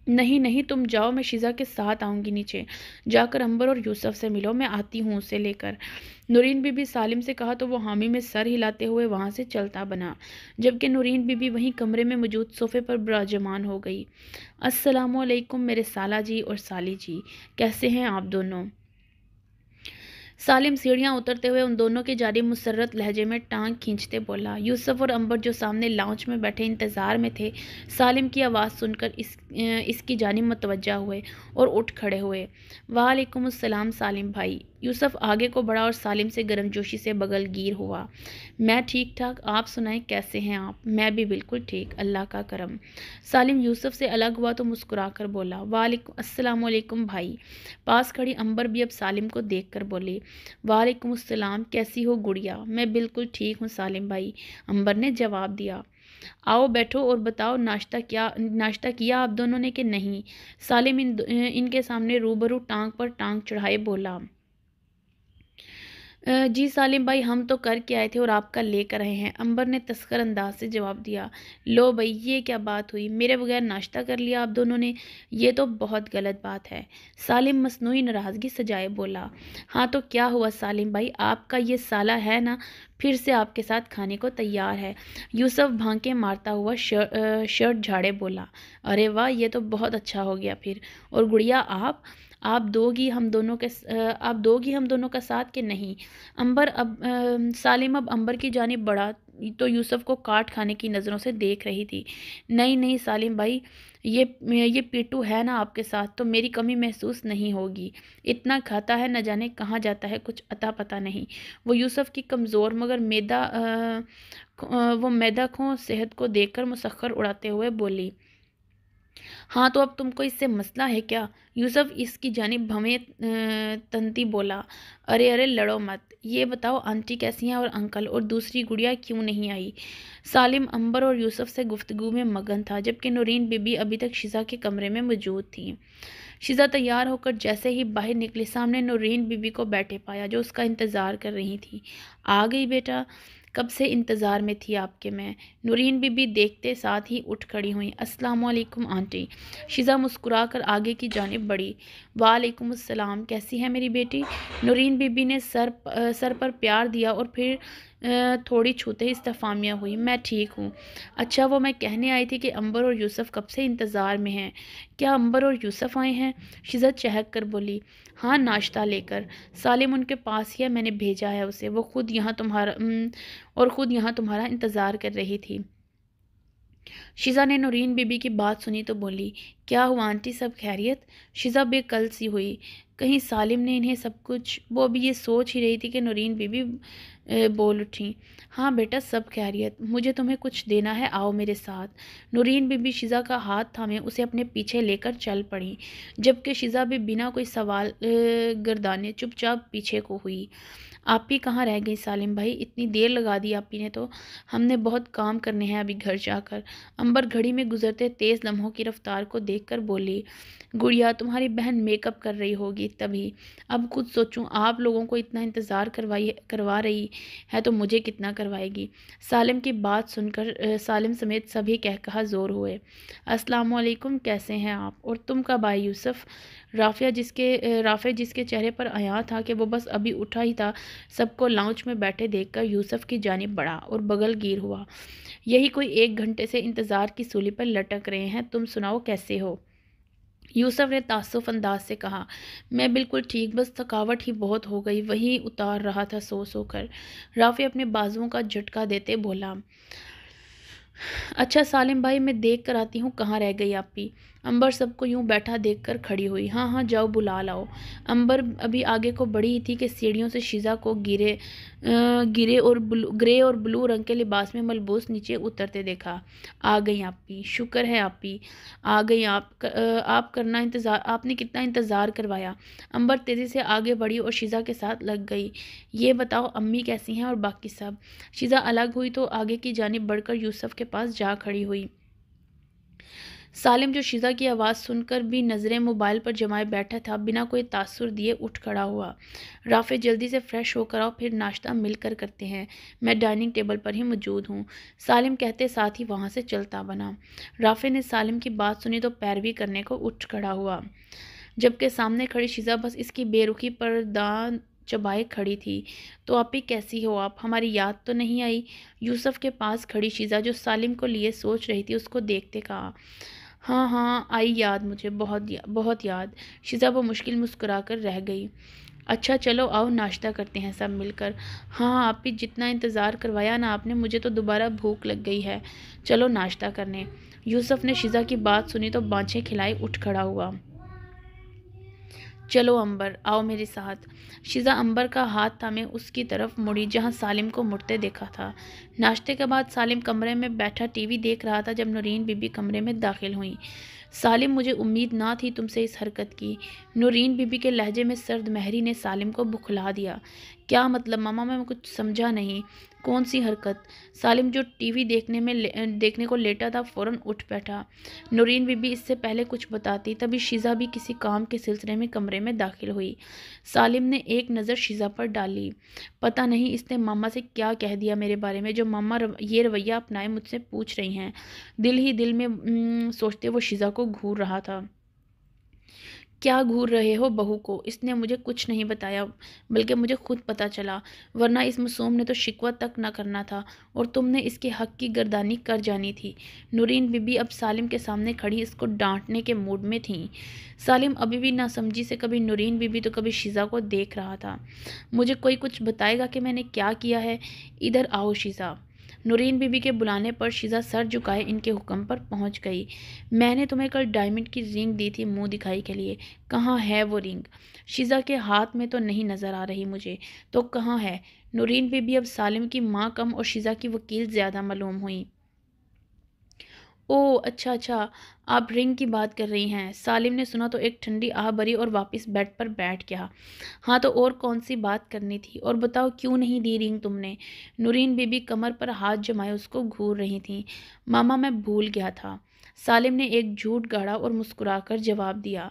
نہیں نہیں، تم جاؤ، میں شیزہ کے ساتھ آؤں گی نیچے، جا کر امبر اور یوسف سے ملو، میں آتی ہوں اسے لے کر۔ نورین بی بی سالم سے کہا تو وہ حامی میں سر ہلاتے ہوئے وہاں سے چلتا بنا، جبکہ نورین بی بی وہیں کمرے میں موجود صوفے پر براجمان ہو گئی۔ السلام علیکم میرے سالہ جی اور سالی جی، کیسے ہیں آپ دونوں؟ سالم سیڑھیاں اترتے ہوئے ان دونوں کی جانب مسرت لہجے میں ٹانگ کھینچتے بولا۔ یوسف اور امبر جو سامنے لاؤنج میں بیٹھے انتظار میں تھے، سالم کی آواز سن کر اس کی جانب متوجہ ہوئے اور اٹھ کھڑے ہوئے۔ وعلیکم السلام سالم بھائی۔ یوسف آگے کو بڑھا اور سالم سے گرم جوشی سے بغل گیر ہوا۔ میں ٹھیک ٹھاک، آپ سنائیں کیسے ہیں آپ؟ میں بھی بالکل ٹھیک، اللہ کا کرم۔ سالم یوسف سے الگ ہوا تو مسکرا کر بولا۔ السلام علیکم بھائی۔ پاس کھڑی امبر بھی اب سالم کو دیکھ کر بولی۔ وعلیکم السلام، کیسی ہو گڑیا؟ میں بالکل ٹھیک ہوں سالم بھائی، امبر نے جواب دیا۔ آؤ بیٹھو اور بتاؤ، ناشتہ کیا آپ دونوں نے کہ نہیں؟ سالم ان کے سامنے روبرو ٹانگ پر ٹانگ چڑھائے بولا۔ جی سالم بھائی، ہم تو کر کے آئے تھے اور آپ کا لے کر آئے ہیں، امبر نے تسخیر انداز سے جواب دیا۔ لو بھائی، یہ کیا بات ہوئی؟ میرے بغیر ناشتہ کر لیا آپ دونوں نے؟ یہ تو بہت غلط بات ہے، سالم مصنوعی ناراضگی سجائے بولا۔ ہاں تو کیا ہوا سالم بھائی، آپ کا یہ سالہ ہے نا، پھر سے آپ کے ساتھ کھانے کو تیار ہے، یوسف بھانکے مارتا ہوا شرٹ جھاڑے بولا۔ ارے واہ، یہ تو بہت اچھا ہو گیا پھر۔ اور گڑیا آپ دو گی ہم دونوں کا ساتھ کہ نہیں؟ سالم اب امبر کی جانب بڑھا تو یوسف کو کاٹ کھانے کی نظروں سے دیکھ رہی تھی۔ نہیں سالم بھائی، یہ پیٹو ہے نا آپ کے ساتھ تو میری کمی محسوس نہیں ہوگی۔ اتنا کھاتا ہے، نہ جانے کہاں جاتا ہے، کچھ عطا پتہ نہیں۔ وہ یوسف کی کمزور مگر میدہ خوں صحت کو دیکھ کر مسخر اڑاتے ہوئے بولی۔ ہاں تو اب تم کو اس سے مسئلہ ہے کیا؟ یوسف اس کی جانب بھویں تنتی بولا۔ ارے لڑو مت، یہ بتاؤ آنٹی کیسی ہیں اور انکل، اور دوسری گڑیا کیوں نہیں آئی؟ سالم امبر اور یوسف سے گفتگو میں مگن تھا، جبکہ نورین بی بی ابھی تک شیزا کے کمرے میں موجود تھی۔ شیزا تیار ہو کر جیسے ہی باہر نکلی، سامنے نورین بی بی کو بیٹھے پایا جو اس کا انتظار کر رہی تھی۔ آ گئی بیٹا، کب سے انتظار میں تھی آپ کے میں۔ نورین بی بی دیکھتے ساتھ ہی اٹھ کھڑی ہوئی۔ السلام علیکم آنٹی۔ شیزا مسکرا کر آگے کی جانب بڑھی۔ وعلیکم السلام، کیسی ہے میری بیٹی؟ نورین بی بی نے سر پر پیار دیا اور پھر تھوڑی چھوتے استفہامیہ ہوئی۔ میں ٹھیک ہوں۔ اچھا، وہ میں کہنے آئی تھی کہ امبر اور یوسف کب سے انتظار میں ہیں؟ کیا امبر اور یوسف آئے ہیں؟ شیزا چہک کر بولی۔ ہاں، ناشتہ لے کر۔ سالم ان کے پاس ہی ہے، میں نے بھیجا ہے اسے، وہ خود یہاں تمہارا انتظار کر رہی تھی۔ شیزا نے نورین بی بی کی بات سنی تو بولی۔ کیا ہوا آنٹی، سب خیریت؟ شیزا بے کل سی ہوئی، کہیں سالم نے انہیں سب کچھ، وہ ابھی یہ سوچ ہی رہی تھی کہ نورین بی بی بول اٹھیں۔ ہاں بیٹا، سب خیریت، مجھے تمہیں کچھ دینا ہے، آؤ میرے ساتھ۔ نورین بی بی شیزا کا ہاتھ تھامے اسے اپنے پیچھے لے کر چل پڑی، جبکہ شیزا بھی بنا کوئی سوال گردانے چپ چاپ پیچھے کو ہوئی۔ آپی کہاں رہ گئی سالم بھائی؟ اتنی دیر لگا دی آپی نے تو، ہم نے بہت کام کرنے ہیں ابھی گھر جا کر۔ امبر گھڑی میں گزرتے تیز لمحوں کی رفتار کو دیکھ کر بولی۔ گڑیا، تمہاری بہن میک اپ کر رہی ہوگی تبھی۔ اب خود سوچوں، آپ لوگوں کو اتنا انتظار کروا رہی ہے تو مجھے کتنا کروائے گی۔ سالم کی بات سن کر سالم سمیت سبھی کہا زور ہوئے۔ السلام علیکم، کیسے ہیں آپ؟ اور تم کب آئے یوسف؟ رافع جس کے چہرے پر عیاں تھا کہ وہ بس ابھی اٹھا ہی تھا، سب کو لاؤنج میں بیٹھے دیکھ کر یوسف کی جانب بڑھا اور بغل گیر ہوا۔ یہی کوئی 1 گھنٹے سے انتظار کی سولی پر لٹک رہے ہیں، تم سناؤ کیسے ہو؟ یوسف نے تعسف انداز سے کہا۔ میں بالکل ٹھیک، بس تھکاوٹ ہی بہت ہو گئی، وہی اتار رہا تھا سو کر۔ رافع اپنے بازوؤں کا جھٹکا دیتے بولا۔ اچھا سالم بھائی، میں دیکھ کر آتی ہوں، کہاں رہ گئی آپی؟ امبر سب کو یوں بیٹھا دیکھ کر کھڑی ہوئی۔ ہاں جاؤ بلا لاؤ۔ امبر ابھی آگے کو بڑھی ہی تھی کہ سیڑھیوں سے شیزا کو گرے اور بلو رنگ کے لباس میں ملبوس نیچے اترتے دیکھا۔ آ گئی آپی، شکر ہے آپی آ گئی، آپ نے کتنا انتظار کروایا۔ امبر تیزی سے آگے بڑھی اور شیزا کے ساتھ لگ گئی۔ یہ بتاؤ امی کیسی ہیں اور باقی سب؟ شیزا الگ ہوئی تو آگے کی جانب بڑھ کر یوسف کے پاس جا کھڑی ہوئی۔ سالم جو شیزا کی آواز سن کر بھی نظریں موبائل پر جمائے بیٹھا تھا، بنا کوئی تاثر دیے اٹھ کھڑا ہوا۔ رافع جلدی سے فریش ہو کر آؤ، پھر ناشتہ مل کر کرتے ہیں، میں ڈائننگ ٹیبل پر ہی موجود ہوں۔ سالم کہتے ساتھ ہی وہاں سے چلتا بنا۔ رافع نے سالم کی بات سنی تو پیروی کرنے کو اٹھ کھڑا ہوا، جبکہ سامنے کھڑی شیزا بس اس کی بے رخی پر دان چبائے کھڑی تھی۔ تو آپی کیسی ہو آپ؟ ہماری یاد تو نہیں آئی؟ یوسف کے پاس کھڑی شیزا جو سالم کو لیے سوچ رہی تھی، اس کو دیکھتے کہا۔ ہاں آئی یاد مجھے، بہت یاد۔ شیزا وہ مشکل مسکرا کر رہ گئی۔ اچھا چلو آؤ ناشتہ کرتے ہیں سب مل کر۔ ہاں آپی، جتنا انتظار کروایا نا آپ نے، مجھے تو دوبارہ بھوک لگ گئی ہے، چلو ناشتہ کرنے۔ یوسف نے شیزا کی بات سنی تو بانچھیں کھلائے اٹھ کھڑا ہوا۔ چلو امبر، آؤ میرے ساتھ۔ شیزا امبر کا ہاتھ تھامے اس کی طرف مڑی جہاں سالم کو مڑتے دیکھا تھا۔ ناشتے کے بعد سالم کمرے میں بیٹھا ٹی وی دیکھ رہا تھا جب نورین بی بی کمرے میں داخل ہوئی۔ سالم، مجھے امید نہ تھی تم سے اس حرکت کی۔ نورین بی بی کے لہجے میں سرد مہری نے سالم کو بخلا دیا۔ کیا مطلب ماما؟ میں کچھ سمجھا نہیں۔ کون سی حرکت؟ سالم جو ٹی وی دیکھنے کو لیٹا تھا فوراً اٹھ بیٹھا۔ نورین بی بی اس سے پہلے کچھ بتاتی تبھی شیزا بھی کسی کام کے سلسلے میں کمرے میں داخل ہوئی۔ سالم نے ایک نظر شیزا پر ڈالی۔ پتہ نہیں اس نے ماما سے کیا کہہ دیا میرے بارے میں جو ماما یہ رویہ اپنائے مجھ سے پوچھ رہی ہیں۔ دل ہی دل میں سوچتے وہ شیزا کو گھور رہا تھا۔ کیا گھور رہے ہو بہو کو؟ اس نے مجھے کچھ نہیں بتایا بلکہ مجھے خود پتہ چلا، ورنہ اس معصوم نے تو شکوہ تک نہ کرنا تھا اور تم نے اس کے حق کی گردانی کر جانی تھی۔ نورین بی بی اب سالم کے سامنے کھڑی اس کو ڈانٹنے کے موڈ میں تھیں۔ سالم ابھی بھی ناسمجھی سے کبھی نورین بی بی تو کبھی شیزا کو دیکھ رہا تھا۔ مجھے کوئی کچھ بتائے گا کہ میں نے کیا کیا ہے؟ ادھر آؤ شیزا۔ نورین بی بی کے بلانے پر شیزا سر جھکائے ان کے حکم پر پہنچ گئی۔ میں نے تمہیں کل ڈائمنڈ کی رنگ دی تھی منہ دکھائی کے لیے، کہاں ہے وہ رنگ؟ شیزا کے ہاتھ میں تو نہیں نظر آ رہی مجھے، تو کہاں ہے؟ نورین بی بی اب سالم کی ماں کم اور شیزا کی وکیل زیادہ معلوم ہوئی۔ اوہ اچھا، آپ رنگ کی بات کر رہی ہیں۔ سالم نے سنا تو ایک ٹھنڈی آہ بھری اور واپس بیڈ پر بیٹھ گیا۔ ہاں تو اور کون سی بات کرنی تھی؟ اور بتاؤ کیوں نہیں دی رنگ تم نے؟ نورین بی بی کمر پر ہاتھ جمائے اس کو گھور رہی تھیں۔ ماما میں بھول گیا تھا۔ سالم نے ایک جھوٹ گاڑا اور مسکرا کر جواب دیا۔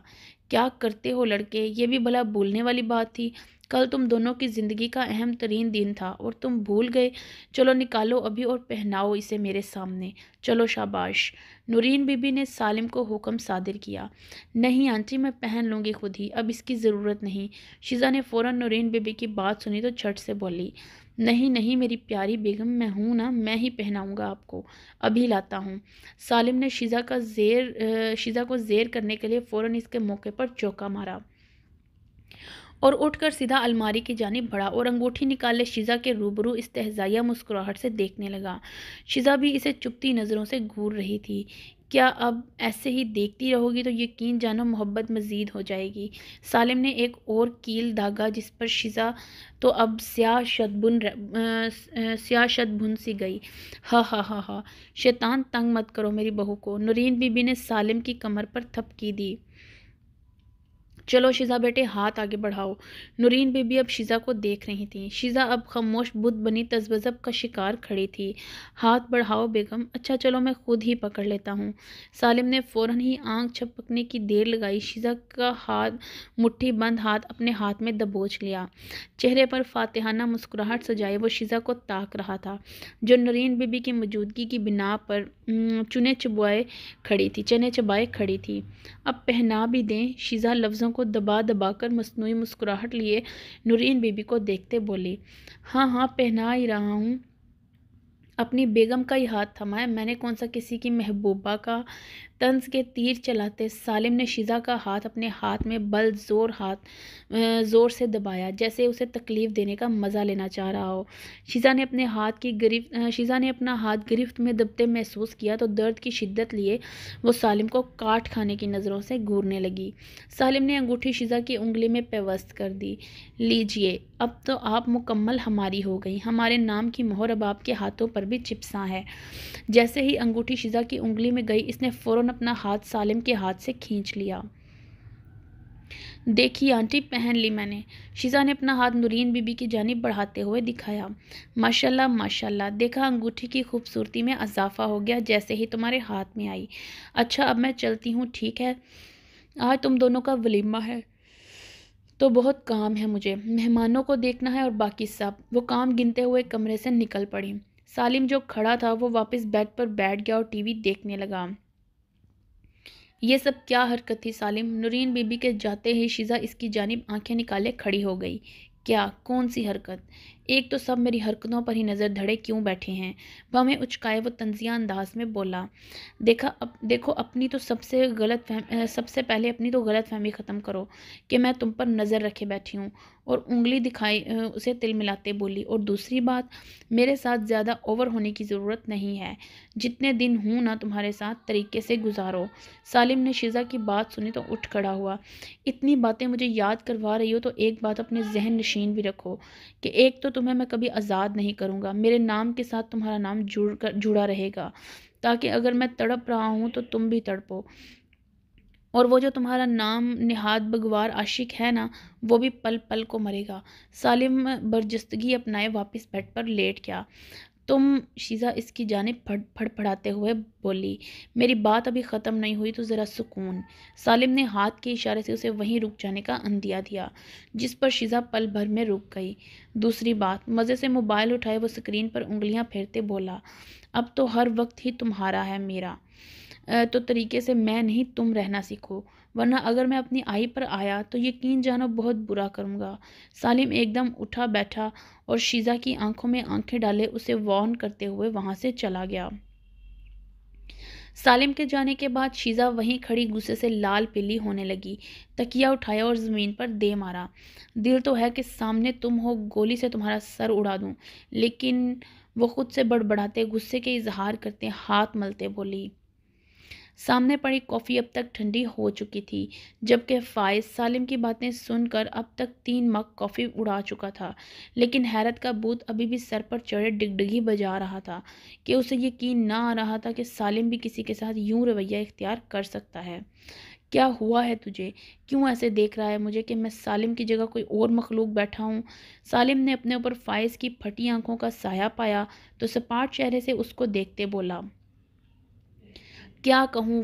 کیا کرتے ہو لڑکے، یہ بھی بھلا بھولنے والی بات تھی؟ کل تم دونوں کی زندگی کا اہم ترین دن تھا اور تم بھول گئے؟ چلو نکالو ابھی اور پہناؤ اسے میرے سامنے، چلو شاباش۔ نورین بی بی نے سالم کو حکم صادر کیا۔ نہیں آنٹی میں پہن لوں گی خود ہی، اب اس کی ضرورت نہیں۔ شیزا نے فوراً نورین بی بی کی بات سنی تو جھٹ سے بولی، نہیں میری پیاری بیگم، میں ہوں نا، میں ہی پہناؤں گا آپ کو، ابھی لاتا ہوں۔ سالم نے شیزا کو زیر کرنے کے لیے فوراً اس کے موقع پر چوکا مارا اور اٹھ کر سیدھا الماری کی جانب بڑھا اور انگوٹھی نکالے شیزا کے روبرو استہزائیہ مسکراہٹ سے دیکھنے لگا۔ شیزا بھی اسے چپتی نظروں سے گھور رہی تھی۔ کیا اب ایسے ہی دیکھتی رہو گی تو یقین جانو محبت مزید ہو جائے گی۔ سالم نے ایک اور کیل داغا جس پر شیزا تو اب سیاہ شدبن سی گئی۔ ہا شیطان تنگ مت کرو میری بہو کو۔ نورین بی بی نے سالم کی کمر پر تھپکی دی۔ چلو شیزا بیٹے ہاتھ آگے بڑھاؤ۔ نورین بی بی اب شیزا کو دیکھ رہی تھی۔ شیزا اب خاموش بت بنی تذبذب کا شکار کھڑی تھی۔ ہاتھ بڑھاؤ بیگم۔ اچھا چلو میں خود ہی پکڑ لیتا ہوں۔ سالم نے فوراً ہی آنکھ جھپکنے کی دیر لگائی شیزا کا مٹھی بند ہاتھ اپنے ہاتھ میں دبوچ لیا۔ چہرے پر فاتحانہ مسکراہٹ سجائے وہ شیزا کو تاک رہا تھا جو نورین بی بی کی موجودگی کی بنا پر چنے چبائے کھڑی تھی۔ اب پہنا بھی دیں؟ شیزا لفظوں کو دبا دبا کر مصنوعی مسکراہٹ لیے نورین بی بی کو دیکھتے بولی۔ ہاں پہنا ہی رہا ہوں۔ اپنی بیگم کا ہی ہاتھ تھما ہے، میں نے کون سا کسی کی محبوبہ کا؟ طنز کے تیر چلاتے سالم نے شیزا کا ہاتھ اپنے ہاتھ میں بل زور سے دبایا جیسے اسے تکلیف دینے کا مزہ لینا چاہ رہا ہو۔ شیزا نے اپنا ہاتھ گرفت میں دبتے محسوس کیا تو درد کی شدت لیے وہ سالم کو کاٹ کھانے کی نظروں سے گھورنے لگی۔ سالم نے انگوٹھی شیزا کی انگلی میں پیوست کر دی۔ لیجئے اب تو آپ مکمل ہماری ہو گئی، ہمارے نام کی مہر اب آپ کے ہاتھوں پر بھی چپساں ہے۔ جیسے ہی انگوٹھی شیزا کی انگلی میں گئی اس نے فوراً اپنا ہاتھ سالم کے ہاتھ سے کھینچ لیا۔ دیکھیے آنٹی پہن لی میں نے۔ شیزا نے اپنا ہاتھ نورین بی بی کی جانب بڑھاتے ہوئے دکھایا۔ ماشاءاللہ، دیکھا انگوٹھی کی خوبصورتی میں اضافہ ہو گیا جیسے ہی تمہارے ہاتھ میں آئی۔ اچھا اب میں چلتی ہوں ٹھیک ہے، آج تم دونوں کا ولیمہ ہے تو بہت کام ہے مجھے، مہمانوں کو دیکھنا ہے اور باقی سب۔ وہ کام گنتے ہوئے کمرے سے نکل پڑی۔ سالم جو کھڑا تھا وہ واپس بیڈ پر بیٹھ گیا اور ٹی وی دیکھنے لگا۔ یہ سب کیا حرکت تھی سالم؟ نورین بی بی کے جاتے ہی شیزا اس کی جانب آنکھیں نکالے کھڑی ہو گئی۔ کیا؟ کون سی حرکت؟ ایک تو سب میری حرکتوں پر ہی نظر دھڑے کیوں بیٹھے ہیں؟ بھویں اچکائے وہ طنزیہ انداز میں بولا۔ دیکھو اپنی تو سب سے پہلے اپنی تو غلط فہمی ختم کرو کہ میں تم پر نظر رکھے بیٹھی ہوں، اور انگلی دکھائی اسے تل ملاتے بولی، اور دوسری بات میرے ساتھ زیادہ اوور ہونے کی ضرورت نہیں ہے، جتنے دن ہوں نا تمہارے ساتھ طریقے سے گزارو۔ سالم نے شیزا کی بات سنی تو اٹھ کھڑا ہوا۔ اتنی باتیں مجھے یاد کروا رہی ہو تو ایک بات اپنے ذہن نشین بھی رکھو کہ ایک تو تمہیں میں کبھی آزاد نہیں کروں گا، میرے نام کے ساتھ تمہارا نام جڑا رہے گا تاکہ اگر میں تڑپ رہا ہوں تو تم بھی تڑپو، اور وہ جو تمہارا نام نہاد بگوار عاشق ہے نا، وہ بھی پل پل کو مرے گا۔ سالم برجستگی اپنائے واپس بیڈ پر لیٹ گیا۔ شیزا اس کی جانب پھڑ پھڑاتے ہوئے بولی، میری بات ابھی ختم نہیں ہوئی تو ذرا سکون۔ سالم نے ہاتھ کے اشارے سے اسے وہیں رک جانے کا اندیا دیا، جس پر شیزا پل بھر میں رک گئی۔ دوسری بات، مزے سے موبائل اٹھائے وہ اسکرین پر انگلیاں پھیرتے بولا، اب تو ہر وقت ہی تمہارا ہے میرا تو طریقے سے میں نہیں تم رہنا سیکھو، ورنہ اگر میں اپنی آئی پر آیا تو یقین جانو بہت برا کروں گا۔ سالم ایک دم اٹھا بیٹھا اور شیزا کی آنکھوں میں آنکھیں ڈالے اسے وارن کرتے ہوئے وہاں سے چلا گیا۔ سالم کے جانے کے بعد شیزا وہیں کھڑی غصے سے لال پیلی ہونے لگی، تکیہ اٹھایا اور زمین پر دے مارا۔ دل تو ہے کہ سامنے تم ہو گولی سے تمہارا سر اڑا دوں، لیکن وہ خود سے بڑبڑاتے غصے کے اظہار کرتے ہاتھ ملتے بولی۔ سامنے پڑی کافی اب تک ٹھنڈی ہو چکی تھی، جبکہ فائز سالم کی باتیں سن کر اب تک 3 مگ کافی اڑا چکا تھا، لیکن حیرت کا بھوت ابھی بھی سر پر چڑھے ڈگڈگی بجا رہا تھا کہ اسے یقین نہ آ رہا تھا کہ سالم بھی کسی کے ساتھ یوں رویہ اختیار کر سکتا ہے۔ کیا ہوا ہے تجھے؟ کیوں ایسے دیکھ رہا ہے مجھے کہ میں سالم کی جگہ کوئی اور مخلوق بیٹھا ہوں؟ سالم نے اپنے اوپر فائز کی پھٹی آنکھوں کا سایہ پایا تو سپاٹ چہرے سے اس کو دیکھتے بولا، کیا کہوں،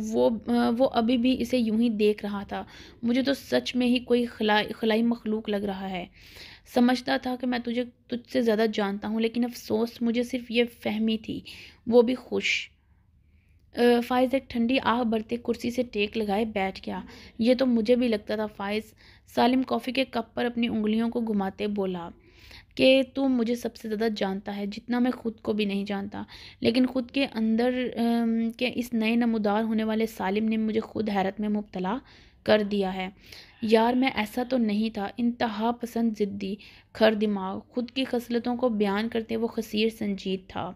وہ ابھی بھی اسے یوں ہی دیکھ رہا تھا۔ مجھے تو سچ میں ہی کوئی خلائی مخلوق لگ رہا ہے۔ سمجھتا تھا کہ میں تجھ سے زیادہ جانتا ہوں، لیکن افسوس مجھے صرف یہ فہمی تھی، وہ بھی خوش۔ فائز ایک ٹھنڈی آہ بھرتے کرسی سے ٹیک لگائے بیٹھ گیا۔ یہ تو مجھے بھی لگتا تھا فائز۔ سالم کافی کے کپ پر اپنی انگلیوں کو گھماتے بولا کہ تو مجھے سب سے زیادہ جانتا ہے، جتنا میں خود کو بھی نہیں جانتا، لیکن خود کے اندر کے اس نئے نمودار ہونے والے سالم نے مجھے خود حیرت میں مبتلا کر دیا ہے۔ یار میں ایسا تو نہیں تھا، انتہا پسند، ضدی، کھر دماغ، خود کی خصلتوں کو بیان کرتے وہ خصیر سنجید تھا۔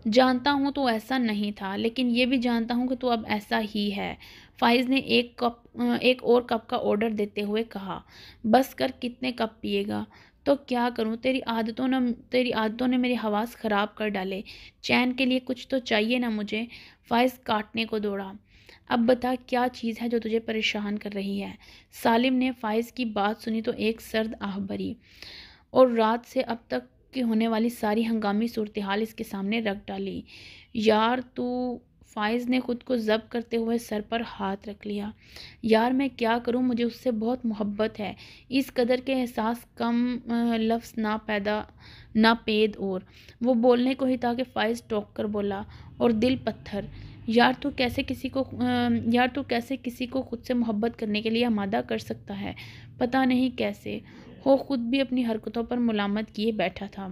جانتا ہوں تو ایسا نہیں تھا، لیکن یہ بھی جانتا ہوں کہ تو اب ایسا ہی ہے۔ فائز نے ایک اور کپ کا آرڈر دیتے ہوئے کہا، بس کر، کتنے کپ پیے گا؟ تو کیا کروں، تیری عادتوں نے میرے حواس خراب کر ڈالے، چین کے لیے کچھ تو چاہیے نا مجھے۔ فائز کاٹنے کو دوڑا، اب بتا کیا چیز ہے جو تجھے پریشان کر رہی ہے؟ سالم نے فائز کی بات سنی تو ایک سرد آہ بھری اور رات سے اب تک کی ہونے والی ساری ہنگامی صورتحال اس کے سامنے رکھ ڈالی۔ یار تو، فائز نے خود کو ضبط کرتے ہوئے سر پر ہاتھ رکھ لیا، یار میں کیا کروں، مجھے اس سے بہت محبت ہے، اس قدر کے احساس کم لفظ نہ پید اور وہ بولنے کو ہی تھا کہ فائز ٹوک کر بولا، اور دل پتھر، یار تو کیسے کسی کو خود سے محبت کرنے کے لیے آمادہ کر سکتا ہے؟ پتہ نہیں کیسے وہ خود بھی اپنی حرکتوں پر ملامت کیے بیٹھا تھا۔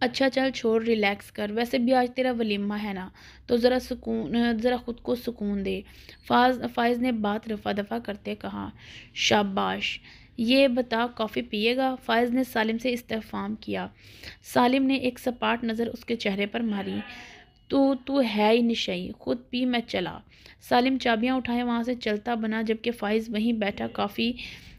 اچھا چل چھوڑ، ریلیکس کر، ویسے بھی آج تیرا ولیمہ ہے نا، تو ذرا خود کو سکون دے۔ فائز نے بات رفع دفع کرتے کہا، شاباش، یہ بتا کافی پیے گا؟ فائز نے سالم سے استفہام کیا۔ سالم نے ایک سپاٹ نظر اس کے چہرے پر ماری، تو ہے ہی نشئی، خود پی، میں چلا۔ سالم چابیاں اٹھائے وہاں سے چلتا بنا، جبکہ فائز وہیں بیٹھا کافی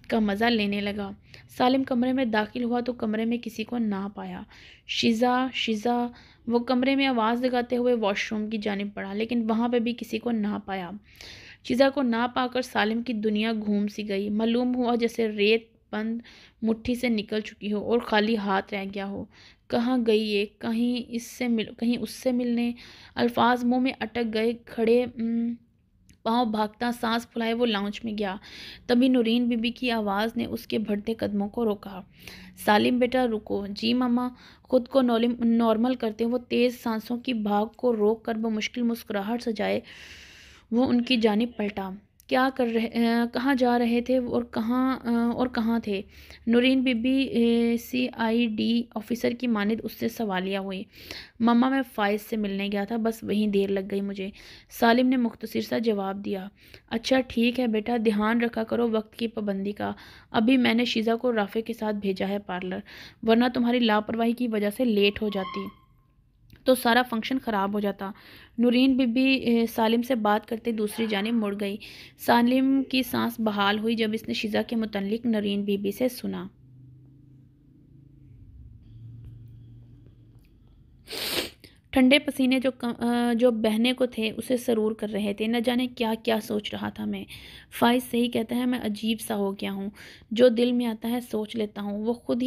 کا مزہ لینے لگا۔ سالم کمرے میں داخل ہوا تو کمرے میں کسی کو نہ پایا۔ شیزا، وہ کمرے میں آواز لگاتے ہوئے واش روم کی جانب بڑھا، لیکن وہاں پہ بھی کسی کو نہ پایا۔ شیزا کو نہ پا کر سالم کی دنیا گھوم سی گئی، معلوم ہوا جیسے ریت بند مٹھی سے نکل چکی ہو اور خالی ہاتھ رہ گیا ہو۔ کہاں گئی یہ؟ کہیں اس سے ملنے؟ الفاظ منہ میں اٹک گئے۔ کھڑے پاؤں بھاگتا سانس پھولائے وہ لاؤنج میں گیا۔ تبھی نورین بی بی کی آواز نے اس کے بڑھتے قدموں کو روکا۔ سالم بیٹا رکو۔ جی ماما۔ خود کو نارمل کرتے وہ تیز سانسوں کی بھاگ کو روک کر بمشکل مسکراہٹ سجائے وہ ان کی جانب پلٹا۔ کہاں جا رہے تھے اور کہاں تھے؟ Noreen Bibi CID officer کی مانند اس سے سوالیہ ہوئی۔ ماما میں فائز سے ملنے گیا تھا، بس وہیں دیر لگ گئی مجھے، سالم نے مختصر سا جواب دیا۔ اچھا ٹھیک ہے بیٹا، دھیان رکھا کرو وقت کی پابندی کا۔ ابھی میں نے شیزا کو رافع کے ساتھ بھیجا ہے پارلر، ورنہ تمہاری لاپرواہی کی وجہ سے لیٹ ہو جاتی تو سارا فنکشن خراب ہو جاتا۔ نورین بی بی سالم سے بات کرتے دوسری جانب مڑ گئی۔ سالم کی سانس بحال ہوئی جب اس نے شیزا کے متعلق نورین بی بی سے سنا۔ ٹھنڈے پسینے جو بہنے کو تھے اسے سرور کر رہے تھے۔ نہ جانے کیا کیا سوچ رہا تھا میں۔ فائز صحیح کہتا ہے، میں عجیب سا ہو گیا ہوں۔ جو دل میں آتا ہے سوچ لیتا ہوں۔ وہ خود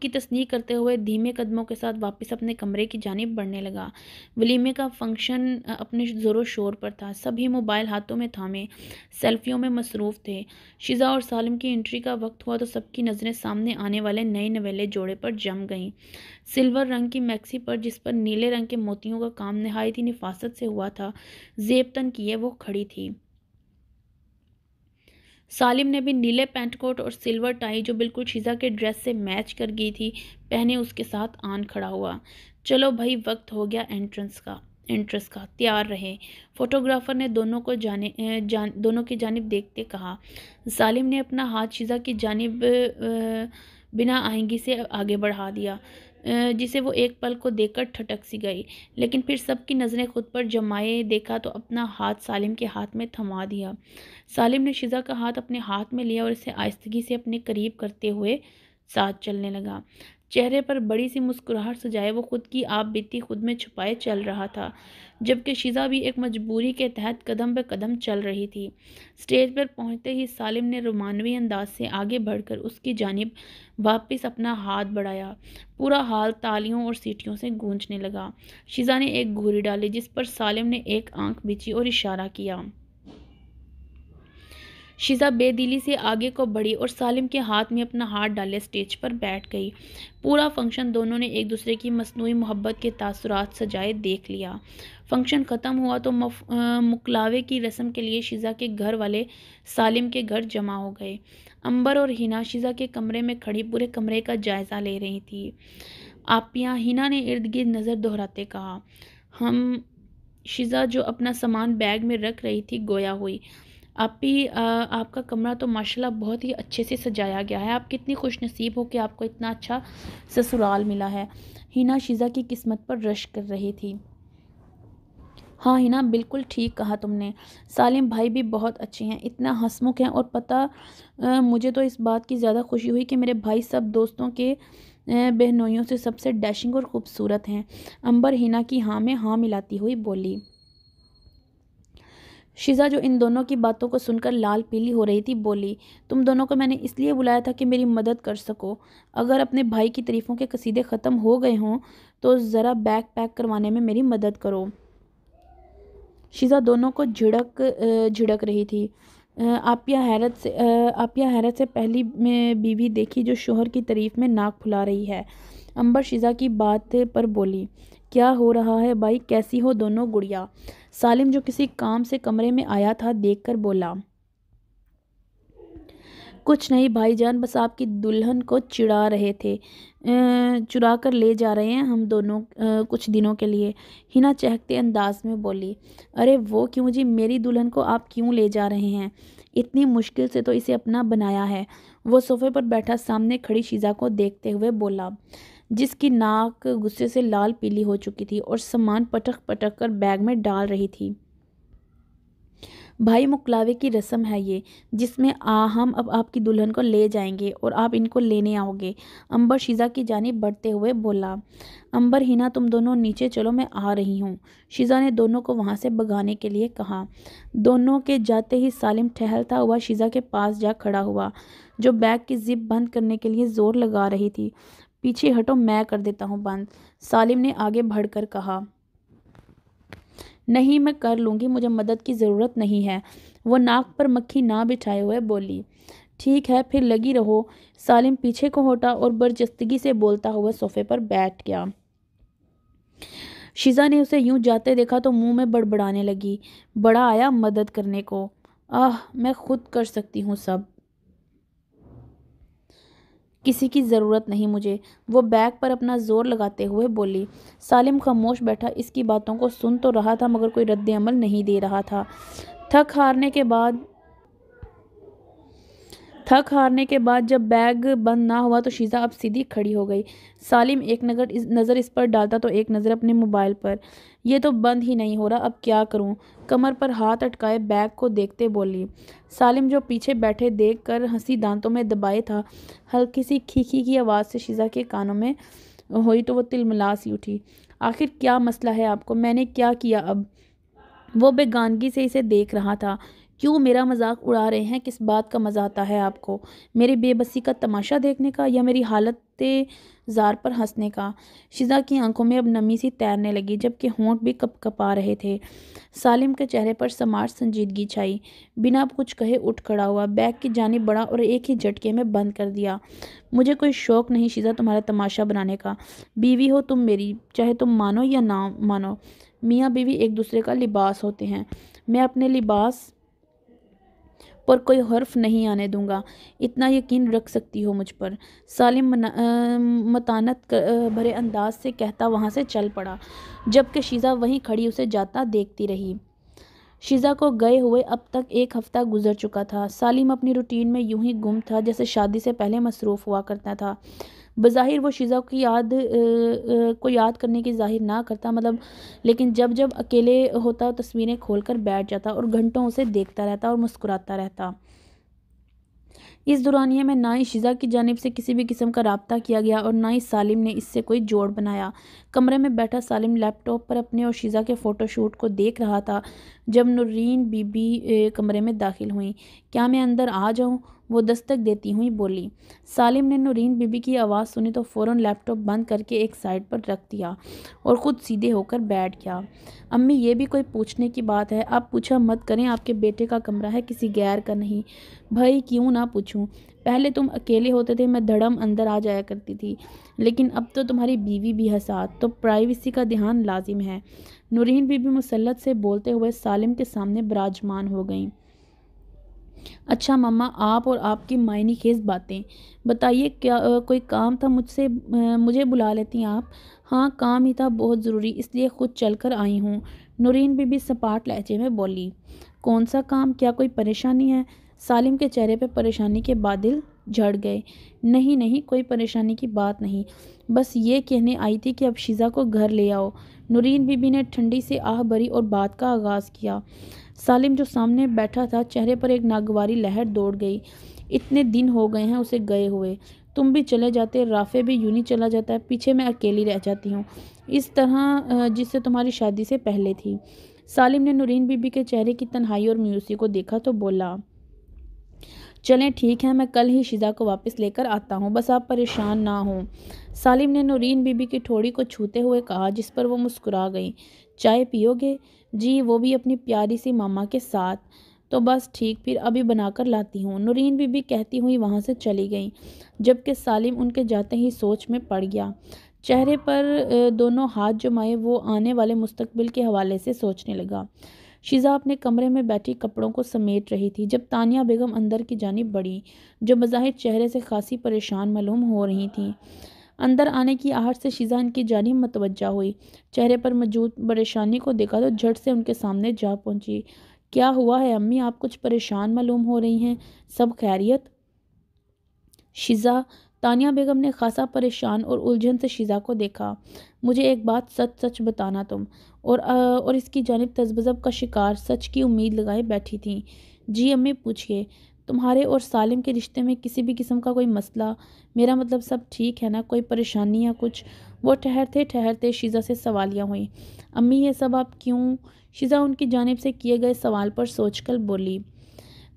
کی تصنیع کرتے ہوئے دھیمے قدموں کے ساتھ واپس اپنے کمرے کی جانب بڑھنے لگا۔ ولیمے کا فنکشن اپنے زور و شور پر تھا۔ سبھی موبائل ہاتھوں میں تھامے سیلفیوں میں مصروف تھے۔ شیزا اور سالم کی انٹری کا وقت ہوا تو سب کی نظریں سامنے آنے والے نئے نویلے جوڑے پر جم گئیں۔ سلور رنگ کی میکسی پر، جس پر نیلے رنگ کے موتیوں کا کام نہایت ہی نفاست سے ہوا تھا، زیب تن کیے وہ کھڑی تھی۔ سالم نے بھی نیلے پینٹ کوٹ اور سلور ٹائی، جو بالکل شیزا کے ڈریس سے میچ کر گئی تھی، پہنے اس کے ساتھ آن کھڑا ہوا۔ چلو بھائی، وقت ہو گیا انٹرس کا، تیار رہے۔ فوٹوگرافر نے دونوں کی جانب دیکھتے کہا۔ سالم نے اپنا ہاتھ شیزا کی جانب بنا آہنگی سے آگے بڑھا دیا، جسے وہ ایک پل کو دیکھ کر ٹھٹک سی گئی، لیکن پھر سب کی نظریں خود پر جمائے دیکھا تو اپنا ہاتھ سالم کے ہاتھ میں تھما دیا۔ سالم نے شیزا کا ہاتھ اپنے ہاتھ میں لیا اور اسے آہستگی سے اپنے قریب کرتے ہوئے ساتھ چلنے لگا۔ چہرے پر بڑی سی مسکراہٹ سجائے وہ خود کی آپ بیتی خود میں چھپائے چل رہا تھا، جبکہ شیزا بھی ایک مجبوری کے تحت قدم بہ قدم چل رہی تھی۔ اسٹیج پر پہنچتے ہی سالم نے رومانوی انداز سے آگے بڑھ کر اس کی جانب واپس اپنا ہاتھ بڑھایا۔ پورا ہال تالیوں اور سیٹیوں سے گونجنے لگا۔ شیزا نے ایک گھوری ڈالی، جس پر سالم نے ایک آنکھ بچھی اور اشارہ کیا۔ شیزا بے دلی سے آگے کو بڑھی اور سالم کے ہاتھ میں اپنا ہاتھ ڈالے اسٹیج پر بیٹھ گئی۔ پورا فنکشن دونوں نے ایک دوسرے کی مصنوعی محبت کے تاثرات سجائے دیکھ لیا۔ فنکشن ختم ہوا تو مکلاوے کی رسم کے لیے شیزا کے گھر والے سالم کے گھر جمع ہو گئے۔ امبر اور ہینا شیزا کے کمرے میں کھڑی پورے کمرے کا جائزہ لے رہی تھی۔ آپیاں، ہینا نے ارد گرد نظر دہراتے کہا۔ شیزا جو اپنا سامان بیگ میں رکھ رہی تھی گویا ہوئی۔ آپی، آپ کا کمرہ تو ماشاءاللہ بہت ہی اچھے سے سجایا گیا ہے۔ آپ کتنی خوش نصیب ہو کہ آپ کو اتنا اچھا سسرال ملا ہے۔ ہینا شیزا کی قسمت پر رشک کر رہی تھی۔ ہاں ہینا، بالکل ٹھیک کہا تم نے۔ سالم بھائی بھی بہت اچھے ہیں، اتنا ہنسمکھ ہیں، اور پتہ مجھے تو اس بات کی زیادہ خوشی ہوئی کہ میرے بھائی سب دوستوں کے بہنوئیوں سے سب سے ڈیشنگ اور خوبصورت ہیں۔ امبر ہینا کی ہاں میں ہاں ملاتی ہوئی بولی۔ شیزا جو ان دونوں کی باتوں کو سن کر لال پیلی ہو رہی تھی بولی، تم دونوں کو میں نے اس لیے بلایا تھا کہ میری مدد کر سکو۔ اگر اپنے بھائی کی تعریفوں کے قصیدے ختم ہو گئے ہوں تو ذرا بیگ پیک کروانے میں میری مدد کرو۔ شیزا دونوں کو جھڑک رہی تھی۔ آپیہ حیرت سے پہلی بیوی دیکھی جو شوہر کی تعریف میں ناک پھلا رہی ہے۔ امبر شیزا کی بات پر بولی، کیا ہو رہا ہے بھائی، کیسی ہو دونوں گڑیا؟ سالم جو کسی کام سے کمرے میں آیا تھا دیکھ کر بولا۔ کچھ نہیں بھائی جان، بس آپ کی دلہن کو چرا کر لے جا رہے ہیں ہم دونوں کچھ دنوں کے لیے، ہینا چہکتے انداز میں بولی۔ ارے وہ کیوں جی، میری دلہن کو آپ کیوں لے جا رہے ہیں؟ اتنی مشکل سے تو اسے اپنا بنایا ہے۔ وہ صوفے پر بیٹھا سامنے کھڑی شیزا کو دیکھتے ہوئے بولا، جس کی ناک غصے سے لال پیلی ہو چکی تھی اور سامان پٹک پٹک کر بیگ میں ڈال رہی تھی۔ بھائی، مکلاوے کی رسم ہے یہ، جس میں ہم اب آپ کی دلہن کو لے جائیں گے اور آپ ان کو لینے آؤ گے، امبر شیزا کی جانب بڑھتے ہوئے بولا۔ امبر، ہینا، تم دونوں نیچے چلو، میں آ رہی ہوں، شیزا نے دونوں کو وہاں سے بھگانے کے لیے کہا۔ دونوں کے جاتے ہی سالم ٹہلتا ہوا شیزا کے پاس جا کھڑا ہوا، جو بیگ کی زپ بند کرنے کے لیے زور لگا رہی تھی۔ پیچھے ہٹو، میں کر دیتا ہوں بند، سالم نے آگے بڑھ کر کہا۔ نہیں، میں کر لوں گی، مجھے مدد کی ضرورت نہیں ہے، وہ ناک پر مکھی نہ بٹھائے ہوئے بولی۔ ٹھیک ہے، پھر لگی رہو۔ سالم پیچھے کو ہٹا اور برجستگی سے بولتا ہوا صوفے پر بیٹھ گیا۔ شیزا نے اسے یوں جاتے دیکھا تو منہ میں بڑبڑانے لگی۔ بڑا آیا مدد کرنے کو، میں خود کر سکتی ہوں سب، کسی کی ضرورت نہیں مجھے، وہ بیگ پر اپنا زور لگاتے ہوئے بولی۔ سالم خاموش بیٹھا، اس کی باتوں کو سن تو رہا تھا مگر کوئی رد عمل نہیں دے رہا تھا۔ تھک ہارنے کے بعد جب بیگ بند نہ ہوا تو شیزا اب سیدھی کھڑی ہو گئی۔ سالم ایک نظر اس پر ڈالتا تو ایک نظر اپنے موبائل پر۔ یہ تو بند ہی نہیں ہو رہا، اب کیا کروں؟ کمر پر ہاتھ اٹکائے بیگ کو دیکھتے بولی۔ سالم جو پیچھے بیٹھے دیکھ کر ہنسی دانتوں میں دبائے تھا، ہلکی سی کھی کھی کی آواز سے شیزا کے کانوں میں ہوئی تو وہ تلملا سی اٹھی۔ آخر کیا مسئلہ ہے آپ کو؟ میں نے کیا کیا اب؟ وہ بیگانگی سے اسے دیکھ رہا تھا۔ کیوں میرا مذاق اڑا رہے ہیں؟ کس بات کا مزہ آتا ہے آپ کو؟ میری بے بسی کا تماشا دیکھنے کا یا میری حالت زار پر ہنسنے کا؟ شیزا کی آنکھوں میں اب نمی سی تیرنے لگی جبکہ ہونٹ بھی کپ کپا رہے تھے۔ سالم کے چہرے پر سماج سنجیدگی چھائی۔ بنا کچھ کہے اٹھ کھڑا ہوا، بیگ کی جانب بڑھا اور ایک ہی جھٹکے میں بند کر دیا۔ مجھے کوئی شوق نہیں شیزا تمہارا تماشا بنانے کا۔ بیوی ہو تم میری، چاہے تم مانو یا نہ مانو۔ میاں بیوی ایک دوسرے کا لباس ہوتے ہیں۔ میں اپنے لباس پر کوئی حرف نہیں آنے دوں گا، اتنا یقین رکھ سکتی ہو مجھ پر۔ سالم متانت بھرے انداز سے کہتا وہاں سے چل پڑا، جبکہ شیزا وہیں کھڑی اسے جاتا دیکھتی رہی۔ شیزا کو گئے ہوئے اب تک 1 ہفتہ گزر چکا تھا۔ سالم اپنی روٹین میں یوں ہی گم تھا جیسے شادی سے پہلے مصروف ہوا کرتا تھا۔ بظاہر وہ شیزا کو یاد کرنے کی ظاہر نہ کرتا، لیکن جب جب اکیلے ہوتا تصویریں کھول کر بیٹھ جاتا اور گھنٹوں اسے دیکھتا رہتا اور مسکراتا رہتا۔ اس دورانیے میں نہ ہی شیزا کی جانب سے کسی بھی قسم کا رابطہ کیا گیا اور نہ ہی سالم نے اس سے کوئی جوڑ بنایا۔ کمرے میں بیٹھا سالم لیپ ٹاپ پر اپنے اور شیزا کے فوٹو شوٹ کو دیکھ رہا تھا جب نورین بی بی کمرے میں داخل ہوئیں۔ کیا میں اندر آ جاؤں؟ وہ دستک دیتی ہوئی بولی۔ سالم نے نورین بی بی کی آواز سنی تو فوراً لیپ ٹاپ بند کر کے ایک سائڈ پر رکھ دیا اور خود سیدھے ہو کر بیٹھ گیا۔ امی یہ بھی کوئی پوچھنے کی بات ہے؟ آپ پوچھا مت کریں، آپ کے بیٹے کا کمرہ ہے، کسی غیر کا نہیں۔ بھائی کیوں نہ پوچھوں؟ پہلے تم اکیلے ہوتے تھے، میں دھڑم اندر آ جایا کرتی تھی، لیکن اب تو تمہاری بیوی بھی ہے ساتھ، تو پرائیویسی کا دھیان لازم ہے۔ نورین بی بی مسلط سے بولتے ہوئے سالم کے سامنے براجمان ہو گئیں۔ اچھا ماما، آپ اور آپ کی معنی خیز باتیں بتائیے، کیا کوئی کام تھا مجھے بلا لیتی آپ؟ ہاں کام ہی تھا، بہت ضروری، اس لیے خود چل کر آئی ہوں، نورین بی بی سپاٹ لہجے میں بولی۔ کون سا کام؟ کیا کوئی پریشانی ہے؟ سالم کے چہرے پہ پریشانی کے بادل جھڑ گئے۔ نہیں نہیں، کوئی پریشانی کی بات نہیں، بس یہ کہنے آئی تھی کہ اب شیزا کو گھر لے آؤ۔ نورین بی بی نے ٹھنڈی سے آہ بھری اور بات کا آغاز کیا۔ سالم جو سامنے بیٹھا تھا، چہرے پر ایک ناگواری لہر دوڑ گئی۔ اتنے دن ہو گئے ہیں اسے گئے ہوئے، تم بھی چلے جاتے، رافع بھی یوں ہی چلا جاتا ہے، پیچھے میں اکیلی رہ جاتی ہوں، اس طرح جس سے تمہاری شادی سے پہلے تھی۔ سالم نے نورین بی بی کے چہرے کی تنہائی اور مایوسی کو دیکھا تو بولا، چلیں ٹھیک ہے، میں کل ہی شیزا کو واپس لے کر آتا ہوں، بس آپ پریشان نہ ہوں۔ سالم نے نورین بی بی کی ٹھوڑی کو چھوتے ہوئے کہا، جس پر وہ مسکرا گئیں۔ چائے پیو گے؟ جی، وہ بھی اپنی پیاری سی ماما کے ساتھ۔ تو بس ٹھیک، پھر ابھی بنا کر لاتی ہوں، نورین بی بی کہتی ہوئی وہاں سے چلی گئیں، جبکہ سالم ان کے جاتے ہی سوچ میں پڑ گیا۔ چہرے پر دونوں ہاتھ جمائے وہ آنے والے مستقبل کے حوالے سے سوچنے لگا۔ شیزا اپنے کمرے میں بیٹھی کپڑوں کو سمیٹ رہی تھی جب تانیہ بیگم اندر کی جانب بڑھی، جو بظاہر چہرے سے خاصی پریشان معلوم ہو رہی تھیں۔ اندر آنے کی آہٹ سے شیزا ان کی جانب متوجہ ہوئی، چہرے پر موجود پریشانی کو دیکھا تو جھٹ سے ان کے سامنے جا پہنچی۔ کیا ہوا ہے امی؟ آپ کچھ پریشان معلوم ہو رہی ہیں، سب خیریت؟ شیزا، تانیہ بیگم نے خاصا پریشان اور الجھن سے شیزا کو دیکھا۔ مجھے ایک بات سچ سچ بتانا تم، اور اس کی جانب تذبذب کا شکار سچ کی امید لگائے بیٹھی تھیں۔ جی امی پوچھئے۔ تمہارے اور سالم کے رشتے میں کسی بھی قسم کا کوئی مسئلہ؟ میرا مطلب سب ٹھیک ہے نا؟ کوئی پریشانی یا کچھ؟ وہ ٹھہرتے شیزا سے سوالیہ ہوئیں۔ امی یہ سب آپ کیوں؟ شیزا ان کی جانب سے کیے گئے سوال پر سوچ کر بولی۔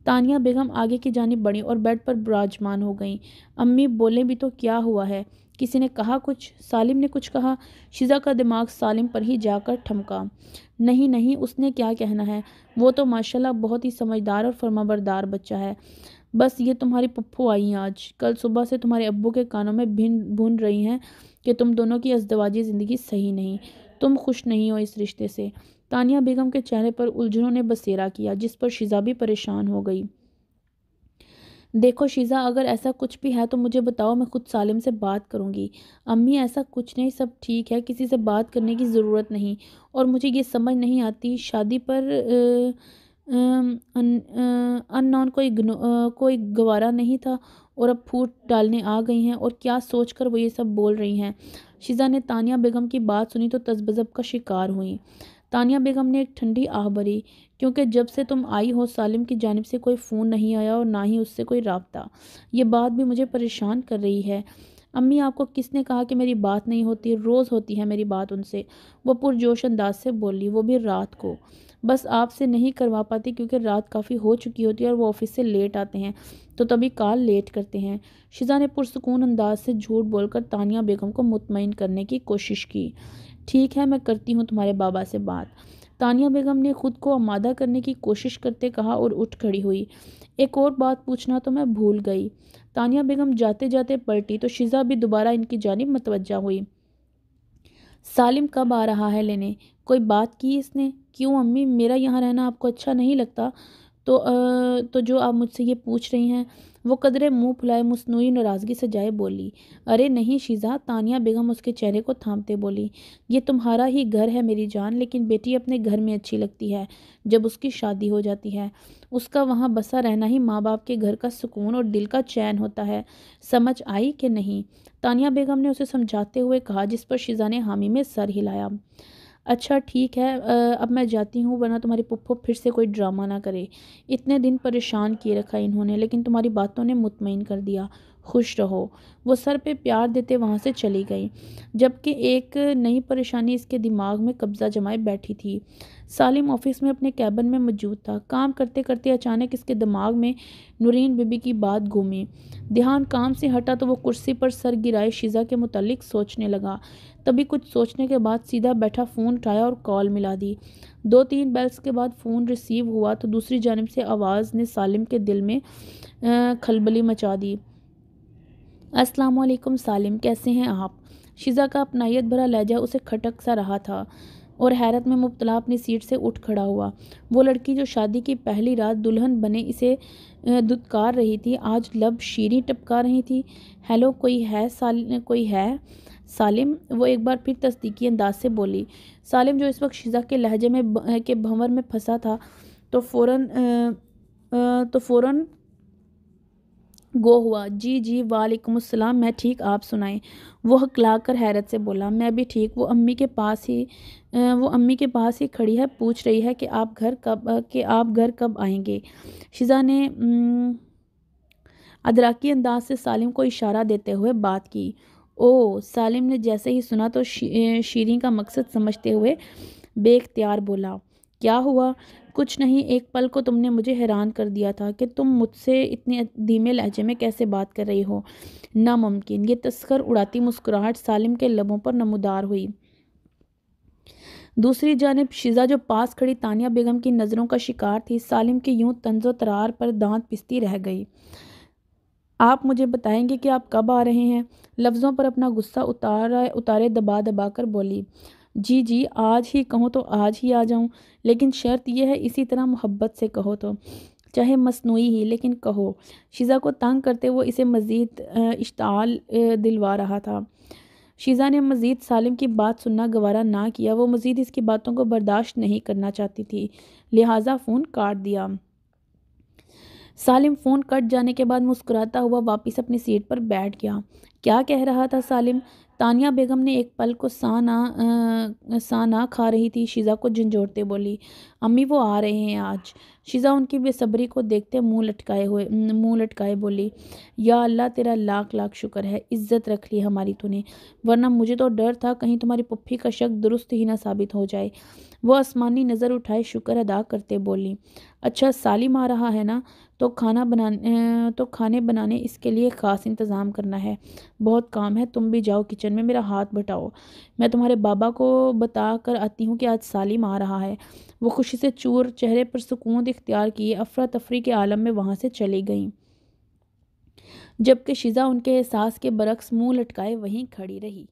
تانیہ بیگم آگے کی جانب بڑھیں اور بیڈ پر براجمان ہو گئیں۔ امی بولیں بھی تو، کیا ہوا ہے؟ کسی نے کہا کچھ؟ سالم نے کچھ کہا؟ شیزا کا دماغ سالم پر ہی جا کر ٹھمکا۔ نہیں نہیں، اس نے کیا کہنا ہے، وہ تو ماشاءاللہ بہت ہی سمجھدار اور فرمانبردار بچہ ہے، بس یہ تمہاری پپھو آئی آج کل صبح سے تمہارے ابو کے کانوں میں بھون رہی ہیں کہ تم دونوں کی ازدواجی زندگی صحیح نہیں، تم خوش نہیں ہو اس رشتے سے۔ تانیہ بیگم کے چہرے پر الجھنوں نے بسیرا کیا، جس پر شیزا بھی پریشان ہو گئی۔ دیکھو شیزا، اگر ایسا کچھ بھی ہے تو مجھے بتاؤ، میں خود سالم سے بات کروں گی۔ امی ایسا کچھ نہیں، سب ٹھیک ہے، کسی سے بات کرنے کی ضرورت نہیں، اور مجھے یہ سمجھ نہیں آتی، شادی پر ان نون کوئی گوارا نہیں تھا اور اب پھوٹ ڈالنے آ گئی ہیں، اور کیا سوچ کر وہ یہ سب بول رہی ہیں؟ شیزا نے تانیہ بیگم کی بات سنی تو تذبذب کا شکار ہوئیں۔ تانیہ بیگم نے ایک ٹھنڈی آہ بھری، کیونکہ جب سے تم آئی ہو سالم کی جانب سے کوئی فون نہیں آیا اور نہ ہی اس سے کوئی رابطہ، یہ بات بھی مجھے پریشان کر رہی ہے۔ امی آپ کو کس نے کہا کہ میری بات نہیں ہوتی؟ روز ہوتی ہے میری بات ان سے، وہ پرجوش انداز سے بولی، وہ بھی رات کو۔ بس آپ سے نہیں کروا پاتی کیونکہ رات کافی ہو چکی ہوتی ہے اور وہ آفس سے لیٹ آتے ہیں تو تبھی کال لیٹ کرتے ہیں۔ شیزا نے پرسکون انداز سے جھوٹ بول کر تانیہ بیگم کو مطمئن کرنے کی کوشش کی۔ ٹھیک ہے، میں کرتی ہوں تمہارے بابا سے بات، تانیہ بیگم نے خود کو آمادہ کرنے کی کوشش کرتے کہا اور اٹھ کھڑی ہوئی۔ ایک اور بات پوچھنا تو میں بھول گئی۔ تانیہ بیگم جاتے جاتے پلٹی تو شیزا بھی دوبارہ ان کی جانب متوجہ ہوئی۔ سالم کب آ رہا ہے لینے؟ کوئی بات کی اس نے؟ کیوں امی، میرا یہاں رہنا آپ کو اچھا نہیں لگتا؟ تو جو آپ مجھ سے یہ پوچھ رہی ہیں؟ وہ قدرے منہ پھلائے مصنوعی ناراضگی سے جائے بولی۔ ارے نہیں شیزا، تانیہ بیگم اس کے چہرے کو تھامتے بولی، یہ تمہارا ہی گھر ہے میری جان، لیکن بیٹی اپنے گھر میں اچھی لگتی ہے جب اس کی شادی ہو جاتی ہے۔ اس کا وہاں بسا رہنا ہی ماں باپ کے گھر کا سکون اور دل کا چین ہوتا ہے۔ سمجھ آئی کہ نہیں؟ تانیہ بیگم نے اسے سمجھاتے ہوئے کہا، جس پر شیزا نے حامی میں سر ہلایا۔ اچھا ٹھیک ہے، اب میں جاتی ہوں ورنہ تمہاری پھپھو پھر سے کوئی ڈرامہ نہ کرے۔ اتنے دن پریشان کیے رکھا انہوں نے، لیکن تمہاری باتوں نے مطمئن کر دیا۔ خوش رہو۔ وہ سر پہ پیار دیتے وہاں سے چلی گئی، جبکہ ایک نئی پریشانی اس کے دماغ میں قبضہ جمائے بیٹھی تھی۔ سالم آفس میں اپنے کیبن میں موجود تھا۔ کام کرتے کرتے اچانک اس کے دماغ میں نورین بی بی کی بات گھومی۔ دھیان کام سے ہٹا تو وہ کرسی پر سر گرائے شیزا کے متعلق سوچنے لگا۔ تبھی کچھ سوچنے کے بعد سیدھا بیٹھا فون اٹھایا اور کال ملا دی۔ 2-3 بیلز کے بعد فون ریسیو ہوا تو دوسری جانب سے آواز نے سالم کے دل میں کھلبلی مچا دی۔ السلام علیکم سالم، کیسے ہیں آپ؟ شیزا کا اپنائیت بھرا لہجہ اسے کھٹک سا رہا تھا اور حیرت میں مبتلا اپنی سیٹ سے اٹھ کھڑا ہوا۔ وہ لڑکی جو شادی کی پہلی رات دلہن بنے اسے دھتکار رہی تھی، آج لب شیریں ٹپکا رہی تھی۔ ہیلو، کوئی ہے سالم؟ وہ ایک بار پھر تصدیقی انداز سے بولی۔ سالم جو اس وقت شیزا کے لہجے میں کے بھنور میں پھنسا تھا تو فوراً گو ہوا۔ جی وعلیکم السلام، میں ٹھیک، آپ سنائیں؟ وہ ہکلا کر حیرت سے بولا، میں بھی ٹھیک۔ وہ امی کے پاس ہی کھڑی ہے، پوچھ رہی ہے کہ آپ گھر کب آئیں گے؟ شیزا نے ادراکی انداز سے سالم کو اشارہ دیتے ہوئے بات کی۔ او، سالم نے جیسے ہی سنا تو شیریں کا مقصد سمجھتے ہوئے بے اختیار بولا، کیا ہوا؟ کچھ نہیں، ایک پل کو تم نے مجھے حیران کر دیا تھا کہ تم مجھ سے اتنے دھیمے لہجے میں کیسے بات کر رہی ہو۔ ناممکن۔ یہ تسخیر اڑاتی مسکراہٹ سالم کے لبوں پر نمودار ہوئی۔ دوسری جانب شیزا جو پاس کھڑی تانیہ بیگم کی نظروں کا شکار تھی، سالم کے یوں طنز و ترار پر دانت پستی رہ گئی۔ آپ مجھے بتائیں گے کہ آپ کب آ رہے ہیں؟ لفظوں پر اپنا غصہ اتارے دبا دبا کر بولی۔ جی، آج ہی کہوں تو آج ہی آ جاؤں، لیکن شرط یہ ہے اسی طرح محبت سے کہو تو، چاہے مصنوعی ہی لیکن کہو۔ شیزا کو تنگ کرتے وہ اسے مزید اشتعال دلوا رہا تھا۔ شیزا نے مزید سالم کی بات سننا گوارا نہ کیا، وہ مزید اس کی باتوں کو برداشت نہیں کرنا چاہتی تھی، لہٰذا فون کاٹ دیا۔ سالم فون کٹ جانے کے بعد مسکراتا ہوا واپس اپنی سیٹ پر بیٹھ گیا۔ کیا کہہ رہا تھا سالم؟ تانیہ بیگم نے ایک پل کو سا نہ کھا رہی تھی شیزا کو جھنجھوڑتے بولی، امی وہ آ رہے ہیں آج۔ شیزا ان کی بے صبری کو دیکھتے منہ لٹکائے بولی، یا اللہ تیرا لاکھ لاکھ شکر ہے، عزت رکھ لی ہماری تو نے، ورنہ مجھے تو ڈر تھا کہیں تمہاری پپھی کا شک درست ہی نہ ثابت ہو جائے۔ وہ آسمانی نظر اٹھائے شکر ادا کرتے بولی، اچھا سالم آ رہا ہے نا، تو کھانے بنانے اس کے لیے خاص انتظام کرنا ہے، بہت کام ہے، تم بھی جاؤ کچن میں، میرا ہاتھ بٹاؤ، میں تمہارے بابا کو بتا کر آتی ہوں کہ آج سالم آ رہا ہے۔ وہ خوشی سے چور چہرے پر سکون اختیار کیے افراتفری کے عالم میں وہاں سے چلی گئیں، جبکہ شیزا ان کے احساس کے برعکس منہ لٹکائے وہیں کھڑی رہی۔